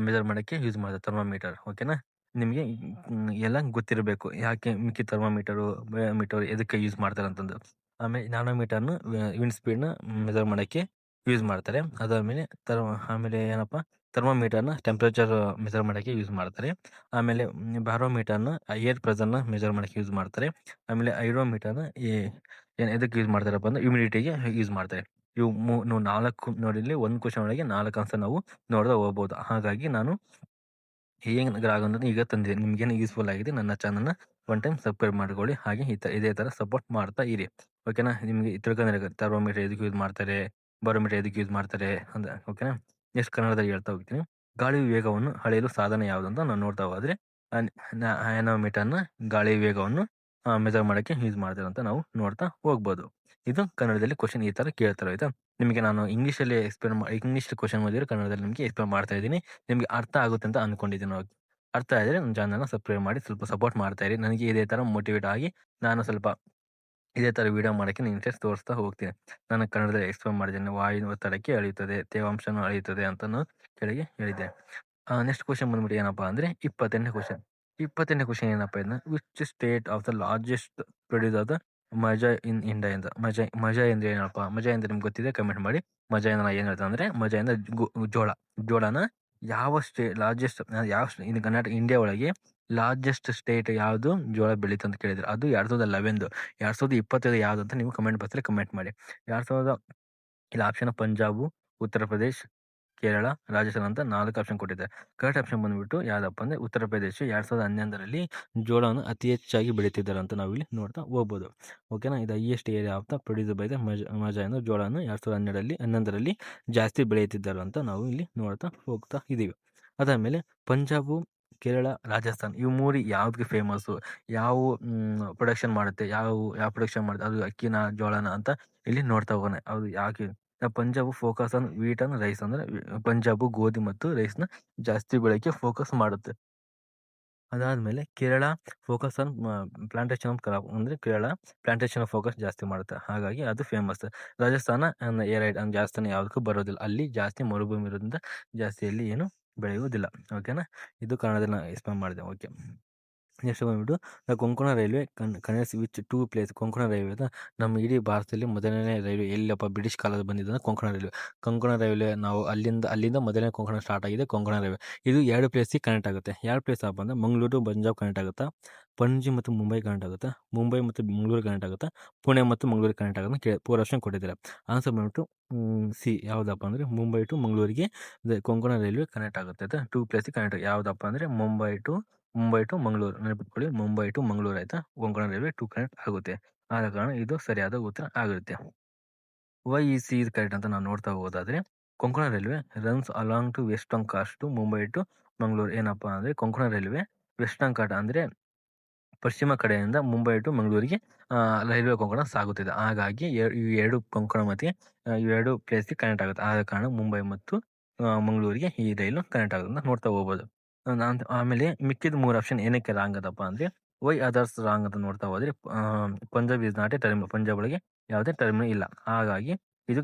ಮೆಜರ್ ಮಾಡೋಕ್ಕೆ ಯೂಸ್ ಮಾಡಿದೆ ಥರ್ಮೋಮೀಟರ್. ಓಕೆನಾ, ನಿಮಗೆ ಎಲ್ಲ ಗೊತ್ತಿರಬೇಕು ಯಾಕೆ ಮಿಕ್ಕಿ ಥರ್ಮೋಮೀಟರು ಬಯೋಮೀಟರ್ ಎದಕ್ಕೆ ಯೂಸ್ ಮಾಡ್ತಾರೆ ಅಂತಂದು. ಆಮೇಲೆ ನ್ಯಾನೋಮೀಟರ್ನ ವಿಂಡ್ ಸ್ಪೀಡ್ನ ಮೆಜರ್ ಮಾಡೋಕ್ಕೆ ಯೂಸ್ ಮಾಡ್ತಾರೆ. ಅದಾದಮೇಲೆ ಆಮೇಲೆ ಏನಪ್ಪ ಥರ್ಮೋಮೀಟರ್ನ ಟೆಂಪ್ರೇಚರ್ ಮೆಜರ್ ಮಾಡೋಕ್ಕೆ ಯೂಸ್ ಮಾಡ್ತಾರೆ. ಆಮೇಲೆ ಬಾರೋಮೀಟರ್ನ ಏರ್ ಪ್ರೆಷರ್ನ ಮೆಜರ್ ಮಾಡೋಕ್ಕೆ ಯೂಸ್ ಮಾಡ್ತಾರೆ. ಆಮೇಲೆ ಹೈಡ್ರೋಮೀಟರ್ನ ಎದಕ್ಕೆ ಯೂಸ್ ಮಾಡ್ತಾರಪ್ಪ ಅಂದ್ರೆ ಹ್ಯುಮಿಡಿಟಿಗೆ ಯೂಸ್ ಮಾಡ್ತಾರೆ. ಇವು 4 ನೋಡಿ, ಇಲ್ಲಿ ಒಂದು ಕ್ವಶನ್ ಒಳಗೆ 4 ಆನ್ಸರ್ ನಾವು ನೋಡ್ತಾ ಹೋಗ್ಬೋದು. ಹಾಗಾಗಿ ನಾನು ಹೇಗೆ ಈಗ ತಂದಿದೆ. ನಿಮ್ಗೇನು ಯೂಸ್ಫುಲ್ ಆಗಿದೆ ನನ್ನ ಚಾನಲ್ನ ಒನ್ ಟೈಮ್ ಸಬ್ಸ್ಕ್ರೈಬ್ ಮಾಡ್ಕೊಳ್ಳಿ. ಹಾಗೆ ಇದೇ ಥರ ಸಪೋರ್ಟ್ ಮಾಡ್ತಾ ಇರಿ. ಓಕೆನಾ, ನಿಮಗೆ ತಿಳ್ಕೊಂಡಿರೋ ಥರ್ಮೋಮೀಟರ್ ಎದಕ್ಕೆ ಯೂಸ್ ಮಾಡ್ತಾರೆ, ಬಾರೋಮೀಟರ್ ಎದಕ್ಕೆ ಯೂಸ್ ಮಾಡ್ತಾರೆ ಅಂತ. ಓಕೆನಾ, ನೆಕ್ಸ್ಟ್ ಕನ್ನಡದಲ್ಲಿ ಹೇಳ್ತಾ ಹೋಗ್ತೀನಿ. ಗಾಳಿ ವೇಗವನ್ನು ಅಳೆಯಲು ಸಾಧನ ಯಾವುದು ಅಂತ ನಾವು ನೋಡ್ತಾ ಹೋದ್ರೆ ಆ್ಯನೋಮೀಟರ್ನ ಗಾಳಿ ವೇಗವನ್ನು ಮೆಜರ್ ಮಾಡೋಕ್ಕೆ ಯೂಸ್ ಮಾಡ್ತಾರೆ ಅಂತ ನಾವು ನೋಡ್ತಾ ಹೋಗ್ಬೋದು. ಇದು ಕನ್ನಡದಲ್ಲಿ ಕ್ವಶನ್ ಈ ಥರ ಕೇಳ್ತಾರೆ ಆಯ್ತಾ. ನಿಮಗೆ ನಾನು ಇಂಗ್ಲೀಷಲ್ಲಿ ಇಂಗ್ಲೀಷ್ ಕ್ವಶನ್ ಓದಿದ್ರೆ ಕನ್ನಡದಲ್ಲಿ ನಿಮಗೆ ಎಕ್ಸ್ಪ್ಲೇನ್ ಮಾಡ್ತಾ ಇದ್ದೀನಿ. ನಿಮಗೆ ಅರ್ಥ ಆಗುತ್ತೆ ಅಂತ ಅಂದ್ಕೊಂಡಿದ್ದೀನಿ. ಅರ್ಥ ಆದರೆ ನನ್ನ ಚಾನಲ್ನ ಸಬ್ಸ್ಕ್ರೈಬ್ ಮಾಡಿ ಸ್ವಲ್ಪ ಸಪೋರ್ಟ್ ಮಾಡ್ತಾ ಇರಿ. ನನಗೆ ಇದೇ ಥರ ಮೋಟಿವೇಟ್ ಆಗಿ ನಾನು ಸ್ವಲ್ಪ ಇದೇ ಥರ ವೀಡಿಯೋ ಮಾಡೋಕ್ಕೆ ನಾನು ಇಂಟ್ರೆಸ್ಟ್ ತೋರಿಸ್ತಾ ಹೋಗ್ತೀನಿ. ನಾನು ಕನ್ನಡದಲ್ಲಿ ಎಕ್ಸ್ಪ್ಲೇನ್ ಮಾಡಿದ್ದೀನಿ. ವಾಯು ಒತ್ತಡಕ್ಕೆ ಅಳೆಯುತ್ತದೆ, ತೇವಾಂಶನೂ ಅಳೆಯುತ್ತದೆ ಅಂತಲೂ ಕೆಳಗೆ ಹೇಳಿದ್ದೆ. ನೆಕ್ಸ್ಟ್ ಕ್ವಶನ್ ಬಂದ್ಬಿಟ್ಟು ಏನಪ್ಪ ಅಂದರೆ 28ನೇ ಕ್ವಶನ್. 28ನೇ ಕ್ವಶನ್ ಏನಪ್ಪ ಅಂದ್ರೆ which state of the largest produce of the ಮಜಾ ಇನ್ ಇಂಡಿಯಾ ಅಂತ. ಮಜಾ ಅಂದರೆ ಏನಪ್ಪ? ಮಜಾ ಅಂದರೆ ನಿಮ್ಗೆ ಗೊತ್ತಿದೆ ಕಮೆಂಟ್ ಮಾಡಿ. ಮಜಾ ಏನು ಹೇಳ್ತಾ ಅಂದರೆ ಮಜಾ ಅಂದರೆ ಜೋಳನ ಯಾವ ಲಾರ್ಜೆಸ್ಟ್ ಇದು ಕರ್ನಾಟಕ ಇಂಡಿಯಾ ಒಳಗೆ ಲಾರ್ಜೆಸ್ಟ್ ಸ್ಟೇಟ್ ಯಾವುದು ಜೋಳ ಬೆಳೀತು ಅಂತ ಕೇಳಿದ್ರು. ಅದು 2011. 2025 ಯಾವುದು ಅಂತ ನೀವು ಕಮೆಂಟ್ ಬಾಕ್ಸಲ್ಲಿ ಕಮೆಂಟ್ ಮಾಡಿ. ಇಲ್ಲಿ ಆಪ್ಷನ್ ಪಂಜಾಬು, ಉತ್ತರ ಪ್ರದೇಶ್, ಕೇರಳ, ರಾಜಸ್ಥಾನ ಅಂತ 4 ಆಪ್ಷನ್ ಕೊಟ್ಟಿದ್ದಾರೆ. ಕರೆಕ್ಟ್ ಆಪ್ಷನ್ ಬಂದ್ಬಿಟ್ಟು ಯಾವುದಪ್ಪ ಅಂದರೆ ಉತ್ತರ ಪ್ರದೇಶ. 2011ರಲ್ಲಿ ಜೋಳವನ್ನು ಅತಿ ಹೆಚ್ಚಾಗಿ ಬೆಳೀತಿದ್ದಾರೆ ಅಂತ ನಾವು ಇಲ್ಲಿ ನೋಡ್ತಾ ಹೋಗ್ಬೋದು. ಓಕೆನಾ, ಇದು highest area of the produce by the ಮಜಾ ಎಂದು ಜೋಳವನ್ನು 2011ರಲ್ಲಿ ಜಾಸ್ತಿ ಬೆಳೆಯುತ್ತಿದ್ದಾರೆ ಅಂತ ನಾವು ಇಲ್ಲಿ ನೋಡ್ತಾ ಹೋಗ್ತಾ ಇದ್ದೀವಿ. ಅದಾದಮೇಲೆ ಪಂಜಾಬು ಕೇರಳ, ರಾಜಸ್ಥಾನ್ ಇವು 3 ಯಾವ್ದಕ್ಕೆ ಫೇಮಸ್ಸು? ಯಾವ ಪ್ರೊಡಕ್ಷನ್ ಮಾಡುತ್ತೆ? ಯಾವ ಪ್ರೊಡಕ್ಷನ್ ಮಾಡುತ್ತೆ? ಅದು ಅಕ್ಕಿನ, ಜೋಳನ ಅಂತ ಇಲ್ಲಿ ನೋಡ್ತಾ ಹೋಗೋಣ. ಅದು ಯಾಕೆ? Punjab focus on wheat and rice ಅಂದ್ರೆ ಪಂಜಾಬ್ ಗೋಧಿ ಮತ್ತು ರೈಸ್‌ನ ಜಾಸ್ತಿ ಬೆಳೆಯಕ್ಕೆ ಫೋಕಸ್ ಮಾಡುತ್ತೆ. ಅದಾದ್ಮೇಲೆ Kerala focus on plantation of crop ಅಂದ್ರೆ ಕೇರಳ ಪ್ಲಾಂಟೇಶನ್ ಫೋಕಸ್ ಜಾಸ್ತಿ ಮಾಡುತ್ತೆ. ಹಾಗಾಗಿ ಅದು ಫೇಮಸ್. ರಾಜಸ್ಥಾನ ಏರೈಡ್ ರಾಜಸ್ಥಾನ ಯಾವುದಕ್ಕೂ ಬರೋದಿಲ್ಲ. ಅಲ್ಲಿ ಜಾಸ್ತಿ ಮರುಭೂಮಿ ಇರೋದ್ರಿಂದ ಜಾಸ್ತಿ ಅಲ್ಲಿ ಏನು ಬೆಳೆಯುವುದಿಲ್ಲ. ಓಕೆನಾ? ಇದು ಕನ್ನಡದಲ್ಲಿ ನಾನು ಎಕ್ಸ್ಪ್ಲೇನ್ ಮಾಡಿದೆ. ಓಕೆ. ನೆಕ್ಸ್ಟ್ ಬಂದ್ಬಿಟ್ಟು Konkan railway connects which 2 place. Konkan railway ನಮ್ಮ ಇಡೀ ಭಾರತದಲ್ಲಿ ಮೊದಲನೇ ರೈಲ್ವೆ ಎಲ್ಲಪ್ಪ ಬ್ರಿಟಿಷ್ ಕಾಲದಲ್ಲಿ ಬಂದಿದ್ದು ಅಂದ್ರೆ ಕೊಂಕಣ ರೈಲ್ವೆ. ಕೊಂಕಣ ರೈಲ್ವೆ ನಾವು ಅಲ್ಲಿಂದ ಮೊದಲನೇ ಕೊಂಕಣ ಸ್ಟಾರ್ಟ್ ಆಗಿದೆ ಕೊಂಕಣ ರೈಲ್ವೆ. ಇದು 2 ಪ್ಲೇಸಿಗೆ ಕನೆಕ್ಟ್ ಆಗುತ್ತೆ. 2 ಪ್ಲೇಸ್ ಅಪ್ಪ ಅಂದ್ರೆ ಮಂಗಳೂರು ಪಂಜಾಬ್ ಕನೆಕ್ಟ್ ಆಗುತ್ತಾ, ಪಣಜಿ ಮತ್ತು ಮುಂಬೈ ಕನೆಕ್ಟ್ ಆಗುತ್ತಾ, ಮುಂಬೈ ಮತ್ತು ಮಂಗಳೂರು ಕನೆಕ್ಟ್ ಆಗುತ್ತಾ, ಪುಣೆ ಮತ್ತು ಮಂಗಳೂರು ಕನೆಕ್ಟ್ ಆಗುತ್ತೆ 4 ಆಪ್ಷನ್ ಕೊಟ್ಟಿದ್ದಾರೆ. ಆನ್ಸರ್ ಬಂದ್ಬಿಟ್ಟು ಸಿ ಯಾವುದಪ್ಪ ಅಂದ್ರೆ ಮುಂಬೈ ಟು ಮಂಗಳೂರಿಗೆ ಕೊಂಕಣ ರೈಲ್ವೆ ಕನೆಕ್ಟ್ ಆಗುತ್ತೆ. 2 ಪ್ಲೇಸಿಗೆ ಕನೆಕ್ಟ್ ಯಾವುದಪ್ಪ ಅಂದ್ರೆ ಮುಂಬೈ ಟು ಮಂಗಳೂರು ನೆನಪಿಟ್ಕೊಳ್ಳಿ. ಮುಂಬೈ ಟು ಮಂಗಳೂರು ಆಯ್ತಾ, ಕೊಂಕಣ ರೈಲ್ವೆ 2 ಕನೆಕ್ಟ್ ಆಗುತ್ತೆ. ಆದ ಕಾರಣ ಇದು ಸರಿಯಾದ ಉತ್ತರ ಆಗಿರುತ್ತೆ. ವೈ ಈ ಸಿ ಇದು ಕರೆಕ್ಟ್ ಅಂತ ನಾವು ನೋಡ್ತಾ ಹೋಗೋದಾದ್ರೆ Konkan railway runs along to western coast to Mumbai to Mangaluru. ಏನಪ್ಪಾ ಅಂದ್ರೆ ಕೊಂಕಣ ರೈಲ್ವೆ ವೆಸ್ಟರ್ನ್ ಕಾಟ್ ಅಂದ್ರೆ ಪಶ್ಚಿಮ ಕಡೆಯಿಂದ ಮುಂಬೈ ಟು ಮಂಗಳೂರಿಗೆ ರೈಲ್ವೆ ಕೊಂಕಣ ಸಾಗುತ್ತಿದೆ. ಹಾಗಾಗಿ ಈ 2 ಕೊಂಕಣ ಮತ್ತೆ ಈ 2 ಪ್ಲೇಸ್ಗೆ ಕನೆಕ್ಟ್ ಆಗುತ್ತೆ. ಆದ ಕಾರಣ ಮುಂಬೈ ಮತ್ತು ಮಂಗಳೂರಿಗೆ ಈ ರೈಲು ಕನೆಕ್ಟ್ ಆಗೋದನ್ನ ನೋಡ್ತಾ ಹೋಗ್ಬೋದು. ಆಮೇಲೆ ಮಿಕ್ಕಿದ 3 ಆಪ್ಷನ್ ಏನಕ್ಕೆ ರಾಂಗ್ ಅದಪ್ಪ ಅಂದ್ರೆ ವೈ ಅದರ್ಸ್ ರಾಂಗ್ ಅಂತ ನೋಡ್ತಾ ಹೋದ್ರೆ Punjab is not A terminal. Punjab ಒಳಗೆ ಯಾವುದೇ ಟರ್ಮಿನಲ್ ಇಲ್ಲ. ಹಾಗಾಗಿ ಇದು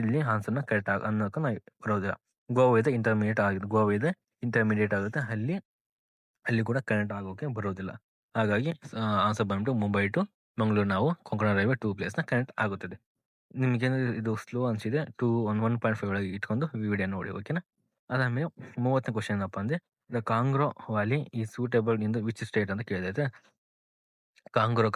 ಇಲ್ಲಿ ಆನ್ಸರ್ನ ಕರೆಕ್ಟ್ ಅನ್ನೋಕೆ ಬರೋದಿಲ್ಲ. ಗೋವಾ ಇದೆ ಇಂಟರ್ಮೀಡಿಯೇಟ್ ಆಗಿದೆ. ಗೋವಾ ಇದೆ ಇಂಟರ್ಮೀಡಿಯೇಟ್ ಆಗುತ್ತೆ. ಅಲ್ಲಿ ಕೂಡ ಕನೆಕ್ಟ್ ಆಗೋಕೆ ಬರೋದಿಲ್ಲ. ಹಾಗಾಗಿ ಆನ್ಸರ್ ಬಂದ್ಬಿಟ್ಟು ಮುಂಬೈ ಟು ಮಂಗಳೂರು ನಾವು ಕೊಂಕಣ ರೈಲ್ವೆ 2 ಪ್ಲೇಸ್ನ ಕನೆಕ್ಟ್ ಆಗುತ್ತದೆ. ನಿಮ್ಗೇನಾದ್ರು ಇದು ಸ್ಲೋ ಅನ್ಸಿದೆ 1.5 ಒಳಗೆ ಇಟ್ಕೊಂಡು ವಿಡಿಯೋ ನೋಡಿ. ಓಕೆನಾ? ಅದಾದ್ಮೇಲೆ 30ನೇ ಕ್ವಶನ್ ಏನಪ್ಪ ಅಂದ್ರೆ ದ ಕಾಂಗ್ರೋ ವ್ಯಾಲಿ ಈ suitable in the which state ಅಂತ ಕೇಳಿದ್ರೆ ಕಾಂಗ್ರೋ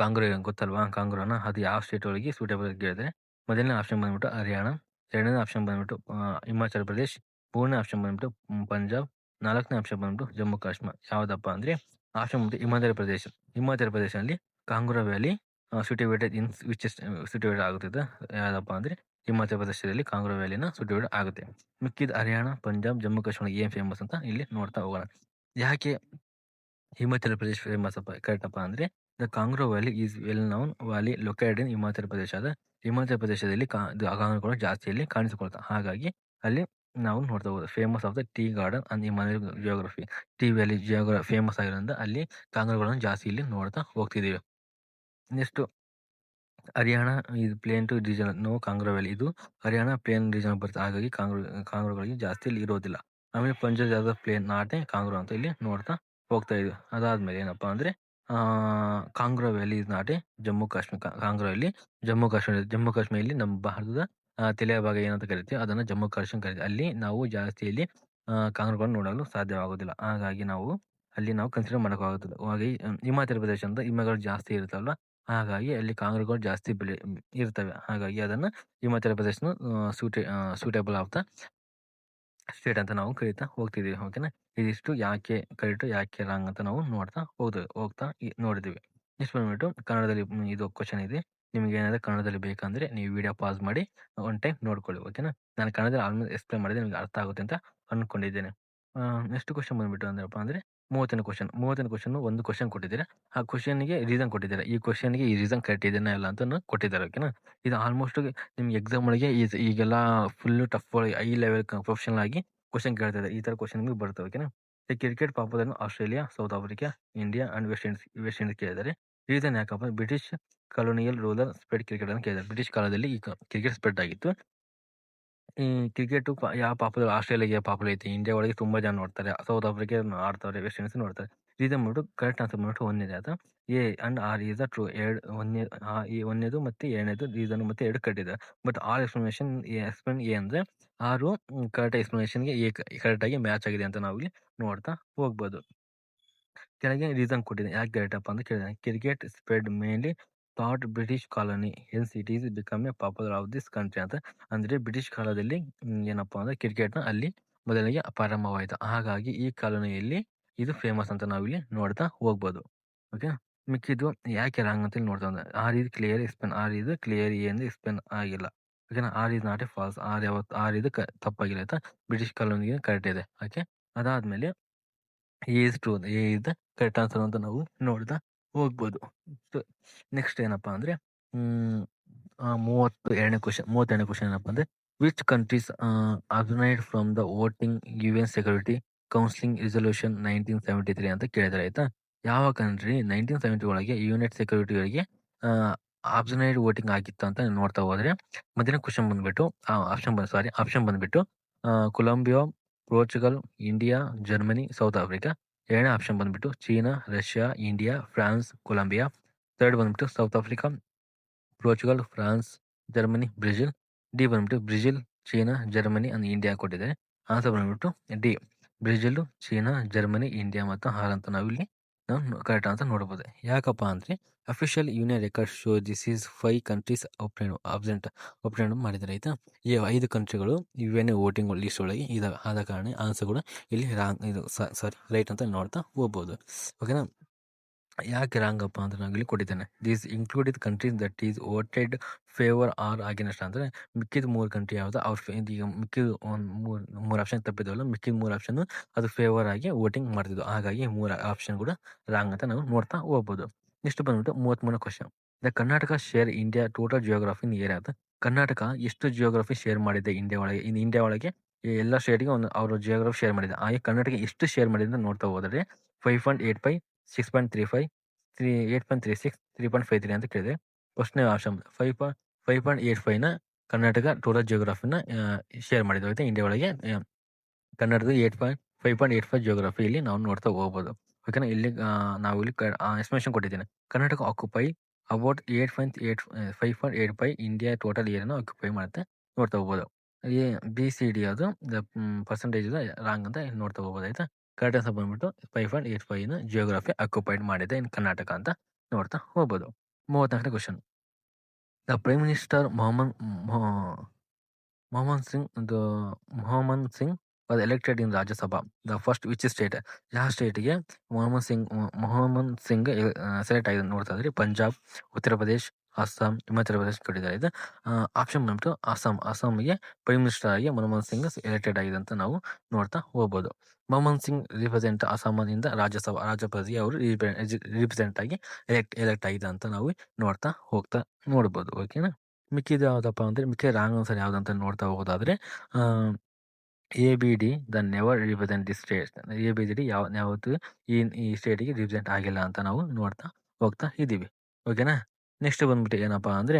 ಗೊತ್ತಲ್ವಾ? ಕಾಂಗ್ರೋನ ಅದು ಯಾವ ಸ್ಟೇಟ್ ಒಳಗೆ ಸೂಟೇಬಲ್ ಅಂತ ಕೇಳಿದ್ರೆ ಮೊದಲನೇ ಆಪ್ಷನ್ ಬಂದ್ಬಿಟ್ಟು ಹರಿಯಾಣ, ಎರಡನೇ ಆಪ್ಷನ್ ಬಂದ್ಬಿಟ್ಟು ಹಿಮಾಚಲ್ ಪ್ರದೇಶ್, ಮೂರನೇ ಆಪ್ಷನ್ ಬಂದ್ಬಿಟ್ಟು ಪಂಜಾಬ್, ನಾಲ್ಕನೇ ಆಪ್ಷನ್ ಬಂದ್ಬಿಟ್ಟು ಜಮ್ಮು ಕಾಶ್ಮೀರ. ಯಾವುದಪ್ಪ ಅಂದ್ರೆ ಆಪ್ಷನ್ ಬಂದ್ಬಿಟ್ಟು ಹಿಮಾಚಲ ಪ್ರದೇಶದಲ್ಲಿ ಕಾಂಗ್ರೋ ವ್ಯಾಲಿ ಸಿಟುವೇಟೆಡ್ ಇನ್ ವಿಚ್ ಸಿಟುವೇಟೆಡ್ ಆಗುತ್ತದೆ. ಯಾವುದಪ್ಪ ಅಂದ್ರೆ ಹಿಮಾಚಲ ಪ್ರದೇಶದಲ್ಲಿ ಕಾಂಗ್ರೋ ವ್ಯಾಲಿನ ಸಿಟುವೇಟೆಡ್ ಆಗುತ್ತೆ. ಮಿಕ್ಕಿದ ಹರಿಯಾಣ, ಪಂಜಾಬ್, ಜಮ್ಮು ಕಾಶ್ಮೀರ ಏನ್ ಫೇಮಸ್ ಅಂತ ಇಲ್ಲಿ ನೋಡ್ತಾ ಹೋಗೋಣ. ಯಾಕೆ ಹಿಮಾಚಲ ಪ್ರದೇಶ ಫೇಮಸ್ ಕರೆಕ್ಟಪ್ಪ ಅಂದ್ರೆ the kangaroo valley is well noun valley located in Himachal Pradesh. Himachal ಪ್ರದೇಶದಲ್ಲಿ ಕಾಂಗ್ರೋಗಳು ಜಾಸ್ತಿಯಲ್ಲಿ ಕಾಣಿಸಿಕೊಳ್ತಾರೆ. ಹಾಗಾಗಿ ಅಲ್ಲಿ ನಾವು ನೋಡ್ತಾ ಹೋಗೋದು famous of the tea garden and Himalaya geography. Tea valley geography famous ಆಗಿರೋದ್ರಿಂದ ಅಲ್ಲಿ ಕಾಂಗ್ರೋಗಳನ್ನು ಜಾಸ್ತಿ ಇಲ್ಲಿ ನೋಡ್ತಾ ಹೋಗ್ತಿದ್ದೀವಿ. ನೆಕ್ಸ್ಟ್ ಹರಿಯಾಣ ಇದು plain to region no Kangra valley. ಇದು ಹರಿಯಾಣ ಪ್ಲೇನ್ ರೀಜನ್ ಬರುತ್ತೆ. ಹಾಗಾಗಿ ಕಾಂಗ್ರೋಗಳಿಗೆ ಜಾಸ್ತಿ ಇಲ್ಲಿ ಇರೋದಿಲ್ಲ. ಆಮೇಲೆ ಪಂಜಾಬ್ ಯಾವ್ದು ಪ್ಲೇನ್ ನಾಟೆ ಕಾಂಗ್ರೋ ಅಂತ ಇಲ್ಲಿ ನೋಡ್ತಾ ಹೋಗ್ತಾ ಇದ್ವಿ. ಅದಾದ್ಮೇಲೆ ಏನಪ್ಪಾ ಅಂದ್ರೆ Kangra valley is not Jammu Kashmir. Jammu ಕಾಶ್ಮೀರಲ್ಲಿ ನಮ್ಮ ಭಾರತದ ತಲೆಯ ಭಾಗ ಏನಂತ ಕರಿತೀವಿ ಅದನ್ನ ಜಮ್ಮು ಕಾಶ್ಮೀರ ಕರಿತೀವಿ. ಅಲ್ಲಿ ನಾವು ಜಾಸ್ತಿಯಲ್ಲಿ ಕಾಂಗ್ರೋಗಳನ್ನು ನೋಡಲು ಸಾಧ್ಯವಾಗೋದಿಲ್ಲ. ಹಾಗಾಗಿ ಅಲ್ಲಿ ನಾವು ಕನ್ಸಿಡರ್ ಮಾಡೋಕ್ಕಾಗುತ್ತದೆ. ಹಾಗಾಗಿ ಹಿಮಾಚಲ ಪ್ರದೇಶ ಅಂತ ಹಿಮಗಳು ಜಾಸ್ತಿ ಇರುತ್ತಲ್ವ, ಹಾಗಾಗಿ ಅಲ್ಲಿ ಕಾಂಗ್ರೋಗಳು ಜಾಸ್ತಿ ಇರ್ತವೆ. ಹಾಗಾಗಿ ಅದನ್ನ ಹಿಮಾಚಲ ಪ್ರದೇಶನ ಸೂಟೇಬಲ್ ಆಫ್ ದ ಸ್ಟೇಟ್ ಅಂತ ನಾವು ಕರಿತಾ ಹೋಗ್ತಿದೀವಿ. ಓಕೆನಾ? ಇದಿಷ್ಟು ಯಾಕೆ ಕರೆಕ್ಟ್ ಯಾಕೆ ರಾಂಗ್ ಅಂತ ನಾವು ಹೋಗ್ತಾ ನೋಡಿದೀವಿ. ನೆಕ್ಸ್ಟ್ ಬಂದ್ಬಿಟ್ಟು ಕನ್ನಡದಲ್ಲಿ ಇದು ಕ್ವಶನ್ ಇದೆ. ನಿಮ್ಗೆ ಏನಾದ್ರು ಕನ್ನಡದಲ್ಲಿ ಬೇಕಂದ್ರೆ ನೀವು ವಿಡಿಯೋ ಪಾಸ್ ಮಾಡಿ ಒನ್ ಟೈಮ್ ನೋಡ್ಕೊಳ್ಳಿ. ಓಕೆನಾ? ನಾನು ಕನ್ನಡದಲ್ಲಿ ಆಲ್ಮೋಸ್ಟ್ ಎಕ್ಸ್ಪ್ಲೇನ್ ಮಾಡಿದೆ, ನಿಮ್ಗೆ ಅರ್ಥ ಆಗುತ್ತೆ ಅಂತ ಅನ್ಕೊಂಡಿದ್ದೇನೆ. ನೆಕ್ಸ್ಟ್ ಕ್ವಶನ್ ಬಂದ್ಬಿಟ್ಟು ಅಂದ್ರಪ್ಪ ಅಂದ್ರೆ 30ನೇ ಕ್ವಶನ್ ಒಂದು ಕ್ವಶನ್ ಕೊಟ್ಟಿದ್ದಾರೆ. ಆ ಕ್ವಶನ್ಗೆ ರೀಸನ್ ಕೊಟ್ಟಿದ್ದಾರೆ. ಈ ಕ್ವಶನ್ಗೆ ಈ ರೀಸನ್ ಕರೆಕ್ಟ್ ಇದೆನಾ ಇಲ್ಲ ಅಂತ ಕೊಟ್ಟಿದ್ದಾರೆ. ಓಕೆನಾ? ಇದು ಆಲ್ಮೋಸ್ಟ್ ನಿಮ್ಗೆ ಎಕ್ಸಾಮ್ ಒಳಗೆ ಈಗೆಲ್ಲ full tough high level professional ಆಗಿ ಕ್ವಶನ್ ಕೇಳ್ತಾ ಇದ್ದಾರೆ. ಈ ತರ ಕ್ವಶನ್ ನಿಮಗೆ ಬರ್ತವೆ. ಓಕೆನಾ? Cricket popular Australia, South Africa, India and West Indies ಕೇಳಿದ್ದಾರೆ. ರೀಸನ್ ಯಾಕಪ್ಪ British colonial ruler spread cricket ಅಂತ ಕೇಳಿದ್ದಾರೆ. ಬ್ರಿಟಿಷ್ ಕಾಲದಲ್ಲಿ ಈ ಕ್ರಿಕೆಟ್ ಸ್ಪ್ರೆಡ್ ಆಗಿತ್ತು. ಈ ಕ್ರಿಕೆಟ್ ಯಾವ ಪಾಪುಲರ್ ಆಸ್ಟ್ರೇಲಿಯಾಗೆ ಪಾಪುಲರ್ ಐತಿ, ಇಂಡಿಯಾ ಒಳಗೆ ತುಂಬಾ ಜನ ನೋಡ್ತಾರೆ, ಸೌತ್ ಆಫ್ರಿಕಾ ಆಡ್ತಾರೆ, ವೆಸ್ಟ್ ಇಂಡೀಸ್ ನೋಡ್ತಾರೆ. ರೀಸನ್ ಬಂದ್ಬಿಟ್ಟು ಕರೆಕ್ಟ್ ಆನ್ಸರ್ ಬಂದ್ಬಿಟ್ಟು ಒಂದಿದೆ ಅದು A and R is the true. ಒಂದೇದು ಮತ್ತೆ ಎರಡನೇದು ರೀಸನ್ ಮತ್ತೆ ಎರಡು ಕಟ್ಟಿದೆ. ಬಟ್ ಆರ್ ಎಕ್ಸ್ಪ್ಲನೇಷನ್ ಎ ಅಂದ್ರೆ ಆರು ಕರೆಕ್ಟ್ ಎಕ್ಸ್ಪ್ಲನೇಷನ್ಗೆ ಎ ಕರೆಕ್ಟ್ ಆಗಿ ಮ್ಯಾಚ್ ಆಗಿದೆ ಅಂತ ನಾವು ಇಲ್ಲಿ ನೋಡ್ತಾ ಹೋಗ್ಬೋದು. ಕೆಳಗೆ ರೀಸನ್ ಕೊಟ್ಟಿದೆ ಯಾಕೆ ಕರೆಕ್ಟಪ್ಪ ಅಂತ ಕೇಳಿದೆ. Cricket spread mainly thought British colony hence it is become A popular of this country ಅಂತ. ಅಂದ್ರೆ ಬ್ರಿಟಿಷ್ ಕಾಲದಲ್ಲಿ ಏನಪ್ಪಾ ಅಂದ್ರೆ ಕ್ರಿಕೆಟ್ನ ಅಲ್ಲಿ ಮೊದಲಿಗೆ ಪ್ರಾರಂಭವಾಯಿತು. ಹಾಗಾಗಿ ಈ ಕಾಲೋನಿಯಲ್ಲಿ ಇದು ಫೇಮಸ್ ಅಂತ ನಾವಿಲ್ಲಿ ನೋಡ್ತಾ ಹೋಗ್ಬೋದು. ಓಕೆ, ಮಿಕ್ಕಿದ್ದು ಯಾಕೆ ರಾಂಗ್ ಅಂತ ನೋಡ್ತಾ ಆರ್ ಇದು ಕ್ಲಿಯರ್ ಎಕ್ಸ್ಪ್ಲೇನ್, ಆರ್ ಇದು ಕ್ಲಿಯರ್ ಏನು ಎಕ್ಸ್ಪ್ಲೇನ್ ಆಗಿಲ್ಲ. ಓಕೆನಾ? R is not a false, R ಇದು ತಪ್ಪಾಗಿಲ್ಲ ಆಯ್ತಾ. ಬ್ರಿಟಿಷ್ ಕಾಲೋನಿಗೆ ಕರೆಕ್ಟ್ ಇದೆ. ಓಕೆ, ಅದಾದ್ಮೇಲೆ A is true. A is the correct answer ಅಂತ ನಾವು ನೋಡ್ತಾ ಹೋಗ್ಬೋದು. ನೆಕ್ಸ್ಟ್ ಏನಪ್ಪಾ ಅಂದ್ರೆ 32ನೇ ಕ್ವಶನ್ ಏನಪ್ಪಾ ಅಂದ್ರೆ which countries abstained from the voting UN security counselling resolution 1973 ಅಂತ ಕೇಳಿದಾರೆ ಆಯ್ತಾ. ಯಾವ ಕಂಟ್ರಿ 1970 ಒಳಗೆ ಯುನೈಟ್ ಸೆಕ್ಯೂರಿಟಿ ಒಳಗೆ ಅಬ್ಸ್ಟೈನ್ಡ್ ವೋಟಿಂಗ್ ಆಗಿತ್ತು ಅಂತ ನೋಡ್ತಾ ಹೋದ್ರೆ ಮೊದಲನೇ ಕ್ವಶನ್ ಬಂದ್ಬಿಟ್ಟು ಆಪ್ಷನ್ ಬಂದ್ಬಿಟ್ಟು Colombia, Portugal, India, Germany, South Africa. ಎರಡನೇ ಆಪ್ಷನ್ ಬಂದ್ಬಿಟ್ಟು China, Russia, India, France, Colombia. Third ಬಂದ್ಬಿಟ್ಟು South Africa, Portugal, France, Germany, Brazil. D ಬಂದ್ಬಿಟ್ಟು Brazil, China, Germany and India ಕೊಟ್ಟಿದ್ದಾರೆ. ಆನ್ಸರ್ ಬಂದ್ಬಿಟ್ಟು D Brazil, China, Germany, India ಮತ್ತು ಅಂತ ನಾವಿಲ್ಲಿ ನಾವು ಕರೆಕ್ಟ್ ಅಂತ ನೋಡ್ಬೋದು. ಯಾಕಪ್ಪ ಅಂದ್ರೆ official union record show this is 5 countries opted ಮಾಡಿದ್ದಾರೆ ಆಯ್ತಾ. ಈ 5 ಕಂಟ್ರಿಗಳು UN ವೋಟಿಂಗ್ ಲಿಸ್ಟ್ ಒಳಗೆ ಆದ ಕಾರಣ ಆನ್ಸರ್ ಕೂಡ ಇಲ್ಲಿ ರಾಂಗ್ ಇದು ಸಾರಿ ರೈಟ್ ಅಂತ ನೋಡ್ತಾ ಹೋಗ್ಬೋದು. ಓಕೆನಾ. ಯಾಕೆ ರಾಂಗಪ್ಪ ಅಂತ ನಾನು ಇಲ್ಲಿ ಕೊಟ್ಟಿದ್ದೇನೆ. This included countries that is voted favour or against ಅಂದ್ರೆ ಮಿಕ್ಕಿದ 3 ಕಂಟ್ರಿ ಯಾವ್ದು ಅವ್ರ ಈಗ ಮಿಕ್ಕಿದ ಮೂರು ಆಪ್ಷನ್ ತಪ್ಪಿದ್ವಲ್ಲ, ಮಿಕ್ಕಿದ 3 ಆಪ್ಷನ್ ಅದು ಫೇವರ್ ಆಗಿ ವೋಟಿಂಗ್ ಮಾಡ್ತಿದ್ವು. ಹಾಗಾಗಿ 3 ಆಪ್ಷನ್ ಕೂಡ ರಾಂಗ್ ಅಂತ ನಾವು ನೋಡ್ತಾ ಹೋಗ್ಬೋದು. ನೆಕ್ಸ್ಟ್ ಬಂದ್ಬಿಟ್ಟು 33ನೇ question. The Karnataka share India total geography in area ಅಂತ. ಕರ್ನಾಟಕ ಎಷ್ಟು ಜಿಯೋಗ್ರಫಿ ಶೇರ್ ಮಾಡಿದೆ ಇಂಡಿಯಾ ಒಳಗೆ? ಇಂಡಿಯಾ ಒಳಗೆ ಎಲ್ಲ ಸ್ಟೇಟ್ಗೆ ಒಂದು ಅವ್ರ ಜಿಯೋಗ್ರಫಿ ಶೇರ್ ಮಾಡಿದೆ. ಹಾಗೆ ಕರ್ನಾಟಕ ಎಷ್ಟು ಶೇರ್ ಮಾಡಿದೆ ಅಂತ ನೋಡ್ತಾ ಹೋದರೆ 5.85, 6.35, 8.36, 3.53 ಅಂತ ಕೇಳಿದೆ. ಫಸ್ಟ್ನೇ ಆಪ್ಷನ್ 5.85ನ ಕರ್ನಾಟಕ ಟೋಟಲ್ ಜಿಯೋಗ್ರಫಿನ ಶೇರ್ ಮಾಡಿದ್ವಿ ಆಯ್ತಾ ಇಂಡಿಯಾ ಒಳಗೆ. ಕನ್ನಡದ 5.85 ಜಿಯೋಗ್ರಫಿ ಇಲ್ಲಿ ನಾವು ನೋಡ್ತಾ ಹೋಗ್ಬೋದು. ಓಕೆನಾ. ಇಲ್ಲಿ ನಾವು ಇಲ್ಲಿ ಎಕ್ಸ್ಪ್ಲನೇಷನ್ ಕೊಟ್ಟಿದ್ದೇನೆ. Karnataka occupy about 5.85 India total ಏರಿಯಾನ ಆಕ್ಯುಪೈ ಮಾಡುತ್ತೆ ನೋಡ್ತಾ ಹೋಗ್ಬೋದು. BCD ಅದು ಪರ್ಸೆಂಟೇಜ್ ರಾಂಗ್ ಅಂತ ನೋಡ್ತಾ ಹೋಗ್ಬೋದು ಆಯ್ತಾ. ಕರೆಕ್ಟ್ ಆನ್ಸರ್ ಬಂದ್ಬಿಟ್ಟು 5.85 ಜಿಯೋಗ್ರಫಿ ಆಕ್ಯುಪೈಡ್ ಮಾಡಿದೆ ಇನ್ ಕರ್ನಾಟಕ ಅಂತ ನೋಡ್ತಾ ಹೋಗ್ಬೋದು. 34ನೇ question. The prime minister Mohammad Singh was elected in Rajya Sabha. The first which state? ಯಾವ ಸ್ಟೇಟ್ಗೆ ಮೊಹಮ್ಮದ್ ಸಿಂಗ್ ಸೆಲೆಕ್ಟ್ ಆಗಿದೆ ನೋಡ್ತಾ ಇದ್ರಿ? ಪಂಜಾಬ್, ಉತ್ತರ ಪ್ರದೇಶ್, ಅಸ್ಸಾಂ, ಹಿಮಾಚಲ ಪ್ರದೇಶ ಕೊಟ್ಟಿದ್ದಾರೆ. ಇದು ಆಪ್ಷನ್ ಬಂದ್ಬಿಟ್ಟು ಅಸ್ಸಾಂಗೆ ಪ್ರೈಮ್ ಮಿನಿಸ್ಟರ್ ಆಗಿ ಮನಮೋಹನ್ ಸಿಂಗ್ ಎಲೆಕ್ಟೆಡ್ ಆಗಿದೆ ಅಂತ ನಾವು ನೋಡ್ತಾ ಹೋಗ್ಬೋದು. ಮನಮೋಹನ್ ಸಿಂಗ್ ರಿಪ್ರೆಸೆಂಟ್ ಅಸ್ಸಾಂನಿಂದ ರಾಜ್ಯಸಭೆಗೆ ಅವರು ರಿಪ್ರೆಸೆಂಟ್ ಆಗಿ ಎಲೆಕ್ಟ್ ಆಗಿದೆ ಅಂತ ನಾವು ನೋಡ್ತಾ ನೋಡ್ಬೋದು. ಓಕೆನಾ. ಮಿಕ್ಕಿದ ಯಾವ್ದಪ್ಪ ಅಂದ್ರೆ ಮಿಕ್ಕಿದ ರಾಂಗ್ ಆನ್ಸರ್ ಯಾವ್ದಂತ ನೋಡ್ತಾ ಹೋಗೋದಾದ್ರೆ ABD the never represent the state. ABCD ಯಾವತ್ತು ಈ ಸ್ಟೇಟಿಗೆ ರಿಪ್ರೆಸೆಂಟ್ ಆಗಿಲ್ಲ ಅಂತ ನಾವು ನೋಡ್ತಾ ಹೋಗ್ತಾ ಇದ್ದೀವಿ. ಓಕೆನಾ. ನೆಕ್ಸ್ಟ್ ಬಂದ್ಬಿಟ್ಟು ಏನಪ್ಪಾ ಅಂದ್ರೆ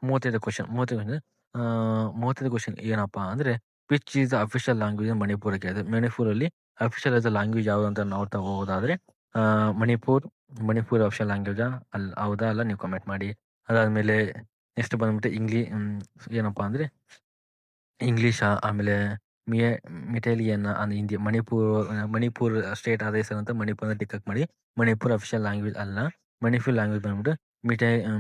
35 ಕ್ವಶನ್. 35 ಕ್ವಶನ್ ಏನಪ್ಪಾ ಅಂದ್ರೆ which is the official language ಮಣಿಪುರಕ್ಕೆ? ಮಣಿಪುರಲ್ಲಿ ಅಫಿಷಿಯಲ್ ಆದ ಲ್ಯಾಂಗ್ವೇಜ್ ಯಾವ್ದು ಅಂತ ನೋಡ್ತಾ ಹೋಗೋದಾದ್ರೆ ಮಣಿಪುರ್ ಅಫಿಷಿಯಲ್ ಲ್ಯಾಂಗ್ವೇಜ್ ಹೌದಾ ಅಲ್ಲ ನೀವು ಕಮೆಂಟ್ ಮಾಡಿ. ಅದಾದ್ಮೇಲೆ ನೆಕ್ಸ್ಟ್ ಬಂದ್ಬಿಟ್ಟು ಏನಪ್ಪಾ ಅಂದ್ರೆ ಇಂಗ್ಲೀಷ್, ಆಮೇಲೆ ಮಿಟೇಲಿಯನ್ ಅಂದ್ ಹಿಂದಿ. ಮಣಿಪುರ್ ಸ್ಟೇಟ್ ಆದ ಹೆಸರು ಅಂತ ಮಣಿಪುರ ಟಿಕ್ ಮಾಡಿ. ಮಣಿಪುರ್ ಅಫಿಷಿಯಲ್ ಲ್ಯಾಂಗ್ವೇಜ್ ಅಲ್ಲ. ಮಣಿಪುರ್ ಲ್ಯಾಂಗ್ವೇಜ್ ಬಂದ್ಬಿಟ್ಟು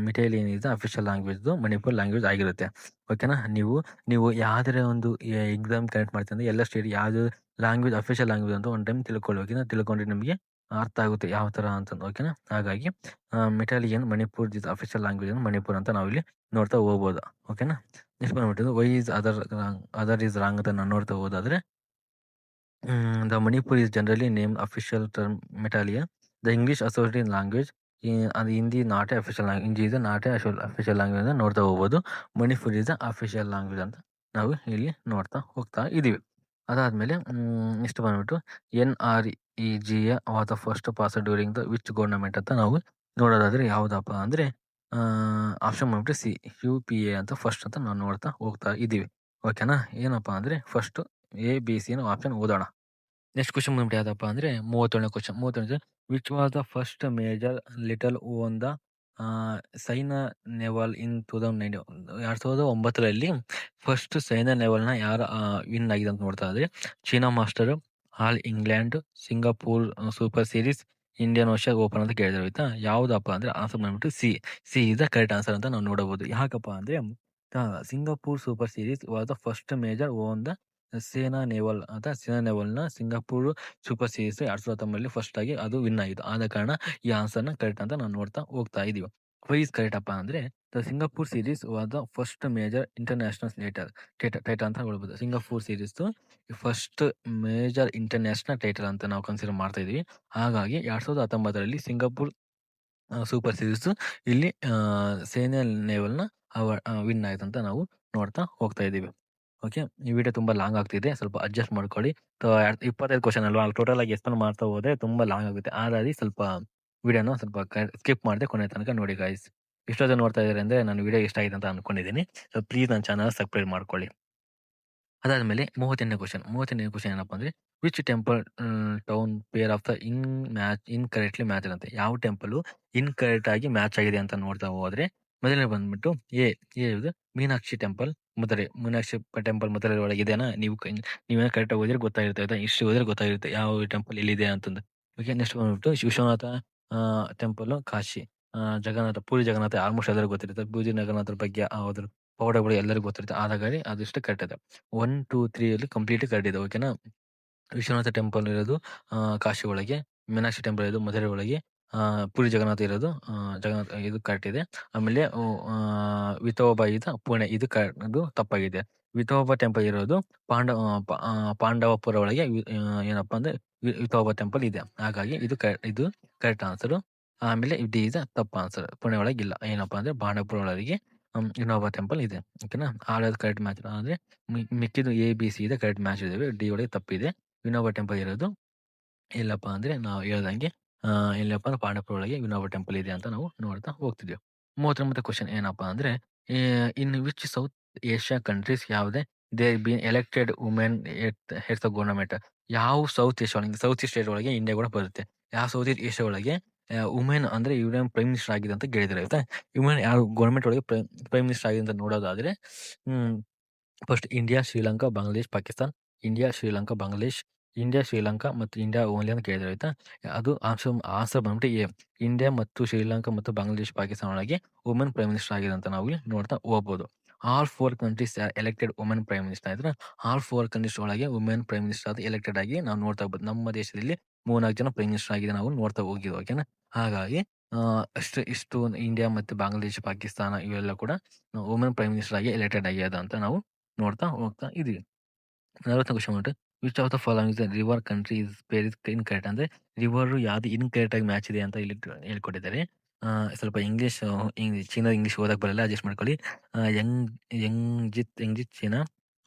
Meiteilon is official language Manipur language ಆಗಿರುತ್ತೆ. ಓಕೆನಾ. ನೀವು ಯಾವ್ದಾರ ಒಂದು ಎಕ್ಸಾಮ್ ಕನೆಕ್ಟ್ ಮಾಡ್ತೀನಿ ಎಲ್ಲ ಸ್ಟೇಟ್ ಯಾವ್ದು ಲ್ಯಾಂಗ್ವೇಜ್ ಅಫಿಷಿಯಲ್ ಲ್ಯಾಂಗ್ವೇಜ್ ಅಂತ ಒಂದು ಟೈಮ್ ತಿಳ್ಕೊಳ್ಳೋಕೆ ತಿಳ್ಕೊಂಡ್ರೆ ನಿಮಗೆ ಅರ್ಥ ಆಗುತ್ತೆ ಯಾವ ತರ ಅಂತ. ಓಕೆನಾ. ಹಾಗಾಗಿ Meiteilon Manipur is official language Manipur ಅಂತ ನಾವಿಲ್ಲಿ ನೋಡ್ತಾ ಹೋಗ್ಬೋದು. ಓಕೆನಾ. ನೆಕ್ಸ್ಟ್ ಬಂದ್ಬಿಟ್ಟು why is other is wrong ಅಂತ ನಾವು ನೋಡ್ತಾ ಹೋದಾದ್ರೆ the Manipur is generally name official term Meiteilon. The English associate language ಅದು Hindi not a official language. Hindi ಇದೆ ನಾಟ್ ಎ ಅಫಿಷಿಯಲ್ ಲ್ಯಾಂಗ್ವೇಜ್ ಅಂತ ನೋಡ್ತಾ ಹೋಗ್ಬೋದು. ಮಣಿಪುರ್ ಇಸ್ ಅಫಿಷಿಯಲ್ ಲ್ಯಾಂಗ್ವೇಜ್ ಅಂತ ನಾವು ಇಲ್ಲಿ ನೋಡ್ತಾ ಹೋಗ್ತಾ ಇದೀವಿ. ಅದಾದ್ಮೇಲೆ ನೆಕ್ಸ್ಟ್ ಬಂದ್ಬಿಟ್ಟು NREGA was the first pass during the which government ಅಂತ ನಾವು ನೋಡೋದಾದ್ರೆ ಯಾವ್ದಪ್ಪ ಅಂದ್ರೆ ಆಪ್ಷನ್ ಬಂದ್ಬಿಟ್ಟು ಸಿ UPA ಅಂತ ಫಸ್ಟ್ ಅಂತ ನಾವು ನೋಡ್ತಾ ಹೋಗ್ತಾ ಇದೀವಿ. ಓಕೆನಾ. ಏನಪ್ಪಾ ಅಂದ್ರೆ ಫಸ್ಟ್ ABC ಆಪ್ಷನ್ ಓದೋಣ. ನೆಕ್ಸ್ಟ್ ಕ್ವಶನ್ ಬಂದ್ಬಿಟ್ಟು ಯಾವ್ದಪ್ಪ ಅಂದ್ರೆ 37ನೇ question. Which was the first major little won the Saina Nehwal in 2009ರಲ್ಲಿ ಫಸ್ಟ್ ಸೈನಾ ನೆವಾಲ್ನ ಯಾರು ವಿನ್ ಆಗಿದೆ ಅಂತ ನೋಡ್ತಾ ಇದ್ರೆ China Master, All England, Singapore Super Series, Indian Ocean Open ಅಂತ ಕೇಳಿದ್ರೆ ಆಯ್ತಾ. ಯಾವ್ದಪ್ಪ ಅಂದ್ರೆ ಆನ್ಸರ್ ಬಂದ್ಬಿಟ್ಟು C is the correct answer ಅಂತ ನಾವು ನೋಡಬಹುದು. ಯಾಕಪ್ಪ ಅಂದ್ರೆ Singapore Super Series was the first major own the ಸೇನಾ ನೆವಲ್ನ ಸಿಂಗಾಪುರ್ ಸೂಪರ್ ಸೀರೀಸ್ 2019 ಫಸ್ಟ್ ಆಗಿ ಅದು ವಿನ್ ಆಗಿದೆ. ಆದ ಕಾರಣ ಈ ಆನ್ಸರ್ನ ಕರೆಕ್ಟ್ ಅಂತ ನಾವು ನೋಡ್ತಾ ಹೋಗ್ತಾ ಇದೀವಿ. ವೈ ಇಸ್ ಕರೆಕ್ಟ್ ಅಪ್ಪ ಅಂದ್ರೆ the the Singapore series was the first major international title ಅಂತ ಹೇಳ್ಬೋದು. Singapore series first major international title ಅಂತ ನಾವು ಕನ್ಸಿಡರ್ ಮಾಡ್ತಾ ಇದೀವಿ. ಹಾಗಾಗಿ 2019ರಲ್ಲಿ ಸಿಂಗಾಪುರ್ ಸೂಪರ್ ಸೀರೀಸ್ ಇಲ್ಲಿ ಸೇನೆ ಲೆವೆಲ್‌ನ ವಿನ್ ಆಯ್ತು ಅಂತ ನಾವು ನೋಡ್ತಾ ಹೋಗ್ತಾ ಇದೀವಿ. ಓಕೆ. ಈ ವಿಡಿಯೋ ತುಂಬಾ ಲಾಂಗ್ ಆಗ್ತಿದೆ. ಸ್ವಲ್ಪ ಅಡ್ಜಸ್ಟ್ ಮಾಡ್ಕೊಳ್ಳಿ. 25 ಕ್ವೆಶ್ಚನ್ ಅಲ್ವಾ? ಟೋಟಲ್ ಆಗಿ ಎಕ್ಸ್‌ಪ್ಲೇನ್ ಮಾಡ್ತಾ ಹೋದ್ರೆ ತುಂಬಾ ಲಾಂಗ್ ಆಗುತ್ತೆ. ಹಾಗಾಗಿ ಸ್ವಲ್ಪ ವಿಡಿಯೋನ ಸ್ವಲ್ಪ ಸ್ಕಿಪ್ ಮಾಡದೆ ಕೊನೆ ತನಕ ನೋಡಿ ಗೈಸ್. ಇಷ್ಟೋ ಜನ ನೋಡ್ತಾ ಇದಾರೆ ಅಂದ್ರೆ ನನ್ನ ವಿಡಿಯೋ ಇಷ್ಟ ಆಗಿದೆ ಅಂತ ಅನ್ಕೊಂಡಿದ್ದೀನಿ. ಸೊ ಪ್ಲೀಸ್ ನನ್ನ ಚಾನಲ್ ಸಬ್ಸ್ಕ್ರೈಬ್ ಮಾಡ್ಕೊಳ್ಳಿ. ಅದಾದ್ಮೇಲೆ 38ನೇ ಕ್ವೆಶ್ಚನ್ ಏನಪ್ಪಾ ಅಂದ್ರೆ which temple town pair of the incorrectly match ಅಂತೆ. ಯಾವ ಟೆಂಪಲ್ ಇನ್ಕರೆಕ್ಟ್ ಆಗಿ ಮ್ಯಾಚ್ ಆಗಿದೆ ಅಂತ ನೋಡ್ತಾ ಹೋದ್ರೆ ಮೊದಲನೇ ಬಂದ್ಬಿಟ್ಟು ಎ ಇದು ಮೀನಾಕ್ಷಿ ಟೆಂಪಲ್ ಮಧುರೈ. ಮೀನಾಕ್ಷಿ ಟೆಂಪಲ್ ಮಧುರೈ ಒಳಗೆ ಇದೆನಾ? ನೀವೇನೋ ಕರೆಕ್ಟ್ ಆಗಿ ಓದಿದ್ರೆ ಗೊತ್ತಾಗಿರುತ್ತೆ ಆಯ್ತಾ? ಹಿಸ್ಟ್ರಿ ಓದಿದ್ರೆ ಗೊತ್ತಾಗಿರುತ್ತೆ ಯಾವ ಟೆಂಪಲ್ ಎಲ್ಲಿದೆ ಅಂತಂದು. ಓಕೆ. ನೆಕ್ಸ್ಟ್ ಬಂದ್ಬಿಟ್ಟು ವಿಶ್ವನಾಥ ಟೆಂಪಲ್ ಕಾಶಿ. ಜಗನ್ನಾಥ, ಪೂರಿ ಜಗನ್ನಾಥ ಆಲ್ಮೋಸ್ಟ್ ಎಲ್ಲರಿಗೂ ಗೊತ್ತಿರುತ್ತೆ. ಪೂರಿ ಜಗನ್ನಾಥರ ಬಗ್ಗೆ ಅದ್ರ ಪವಾಡಗಳು ಎಲ್ಲರಿಗೂ ಗೊತ್ತಿರುತ್ತೆ. ಹಾಗಾಗಿ ಅದಿಷ್ಟು ಕರೆಕ್ಟ್ ಇದೆ. 1, 2, 3 ಅಲ್ಲಿ ಕಂಪ್ಲೀಟ್ ಕರೆಕ್ಟ್ ಇದೆ. ಓಕೆನಾ? ವಿಶ್ವನಾಥ ಟೆಂಪಲ್ ಇರೋದು ಕಾಶಿ ಒಳಗೆ, ಮೀನಾಕ್ಷಿ ಟೆಂಪಲ್ ಇರೋದು ಮಧುರೈ ಒಳಗೆ, ಪುರಿ ಜಗನ್ನಾಥ ಇರೋದು ಜಗನ್ನಾಥ ಇದು ಕರೆಕ್ಟ್ ಇದೆ. ಆಮೇಲೆ ವಿಠೋಬಾ ಇದು ಪುಣೆ ಇದು ತಪ್ಪಾಗಿದೆ. ವಿಠೋಬಾ ಟೆಂಪಲ್ ಇರೋದು ಪಾಂಡವಪುರ ಒಳಗೆ ಏನಪ್ಪಾ ಅಂದ್ರೆ ವಿಠೋಬಾ ಟೆಂಪಲ್ ಇದೆ. ಹಾಗಾಗಿ ಇದು ಕರೆಕ್ಟ್ ಆನ್ಸರ್. ಆಮೇಲೆ ಡಿ ಇಸ್ ತಪ್ಪ ಆನ್ಸರ್. ಪುಣೆ ಒಳಗೆ ಇಲ್ಲ. ಏನಪ್ಪಾ ಅಂದ್ರೆ ಪಾಂಡವಪುರ ಒಳಗೆ ವಿಠೋಬಾ ಟೆಂಪಲ್ ಇದೆ. ಓಕೆನಾ? ಆಳೋದು ಕರೆಕ್ಟ್ ಮ್ಯಾಚ್ ಅಂದ್ರೆ ಮಿಕ್ಕಿದ್ದು ಎ ಬಿ ಸಿ ಇದೆ ಕರೆಕ್ಟ್ ಮ್ಯಾಚ್ ಇದಾವೆ. ಡಿ ಒಳಗೆ ತಪ್ಪಿದೆ. ವಿನೋಬಾ ಟೆಂಪಲ್ ಇರೋದು ಎಲ್ಲಪ್ಪ ಅಂದ್ರೆ ನಾವು ಹೇಳ್ದಂಗೆ ಎಲ್ಲಪ್ಪ ಅಂದ್ರೆ ಪಾಂಡವಪುರ ಒಳಗೆ ವಿನೋಬಾ ಟೆಂಪಲ್ ಇದೆ ಅಂತ ನಾವು ನೋಡ್ತಾ ಹೋಗ್ತಿದ್ವಿ. 39ನೇ ಕ್ವಶನ್ ಏನಪ್ಪಾ ಅಂದ್ರೆ in which South Asia countries ಯಾವುದೇ there been elected women heads of government. ಯಾವ ಸೌತ್ ಏಷ್ಯಾ ಒಳಗೆ, ಸೌತ್ ಈಸ್ಟ್ ಏಷ್ಯಾ ಒಳಗೆ ಇಂಡಿಯಾ ಕೂಡ ಬರುತ್ತೆ. ಯಾವ ಸೌತ್ ಈಸ್ಟ್ ಏಷ್ಯಾ ಒಳಗೆ ವುಮೆನ್ ಅಂದ್ರೆ ಯುನಿಯನ್ ಪ್ರೈಮ್ ಮಿನಿಸ್ಟರ್ ಆಗಿದೆ ಅಂತ ಕೇಳಿದ್ರೆ ಆಯ್ತಾ? ವುಮೆನ್ ಯಾವ ಗವರ್ನಮೆಂಟ್ ಒಳಗೆ ಪ್ರೈಮ್ ಮಿನಿಸ್ಟರ್ ಆಗಿದೆ ಅಂತ ನೋಡೋದಾದ್ರೆ first India, Sri Lanka, Bangladesh, Pakistan. India, Sri Lanka, Bangladesh, India, Sri Lanka ಮತ್ತು ಇಂಡಿಯಾ ಓನ್ಲಿ ಅಂತ ಕೇಳಿದ್ರೆ ಆಯ್ತಾ? ಅದು ಆನ್ಸರ್ ಬಂದ್ಬಿಟ್ಟು ಎ. ಇಂಡಿಯಾ ಮತ್ತು ಶ್ರೀಲಂಕಾ ಮತ್ತು ಬಾಂಗ್ಲಾದೇಶ್, ಪಾಕಿಸ್ತಾನ ಒಳಗೆ ವುಮೆನ್ ಪ್ರೈಮ್ ಮಿನಿಸ್ಟರ್ ಆಗಿದೆ ಅಂತ ನಾವು ಇಲ್ಲಿ ನೋಡ್ತಾ ಹೋಗ್ಬೋದು. All 4 countries elected women prime minister ಆದ್ರೆ ಆಲ್ 4 ಕಂಟ್ರೀಸ್ ಒಳಗೆ ವುಮೆನ್ ಪ್ರೈಮ್ ಮಿನಿಸ್ಟರ್ ಆದ ಎಲೆಕ್ಟೆಡ್ ಆಗಿ ನಾವು ನೋಡ್ತಾ ಹೋಗ್ಬೋದು. ನಮ್ಮ ದೇಶದಲ್ಲಿ 3-4 ಜನ ಪ್ರೈಮ್ ಮಿನಿಸ್ಟರ್ ಆಗಿದೆ ನಾವು ನೋಡ್ತಾ ಹೋಗಿದ್ವಿ. ಓಕೆನಾ? ಹಾಗಾಗಿ ಇಷ್ಟು ಇಂಡಿಯಾ ಮತ್ತು ಬಾಂಗ್ಲಾದೇಶ್, ಪಾಕಿಸ್ತಾನ ಇವೆಲ್ಲ ಕೂಡ ವುಮೆನ್ ಪ್ರೈಮ್ ಮಿನಿಸ್ಟರ್ ಆಗಿ ಎಲೆಕ್ಟೆಡ್ ಆಗ್ಯದ ಅಂತ ನಾವು ನೋಡ್ತಾ ಹೋಗ್ತಾ ಇದೀವಿ. 40ನೇ ಕ್ವಶನ್ ಬಂದ್ಬಿಟ್ಟು which of the following is the river country is incorrect ಅಂದ್ರೆ ರಿವರ್ ಯಾವ್ದು ಇನ್ಕರೆಕ್ಟ್ ಆಗಿ ಮ್ಯಾಚ್ ಇದೆ ಅಂತ ಇಲ್ಲಿ ಹೇಳ್ಕೊಟ್ಟಿದ್ದಾರೆ. ಸ್ವಲ್ಪ ಇಂಗ್ಲಿಷ್ ಚೀನಾ ಇಂಗ್ಲಿಷ್ ಓದಕ್ ಬರಲ್ಲ, ಅಡ್ಜಸ್ಟ್ ಮಾಡ್ಕೊಳ್ಳಿ. Yangtze China,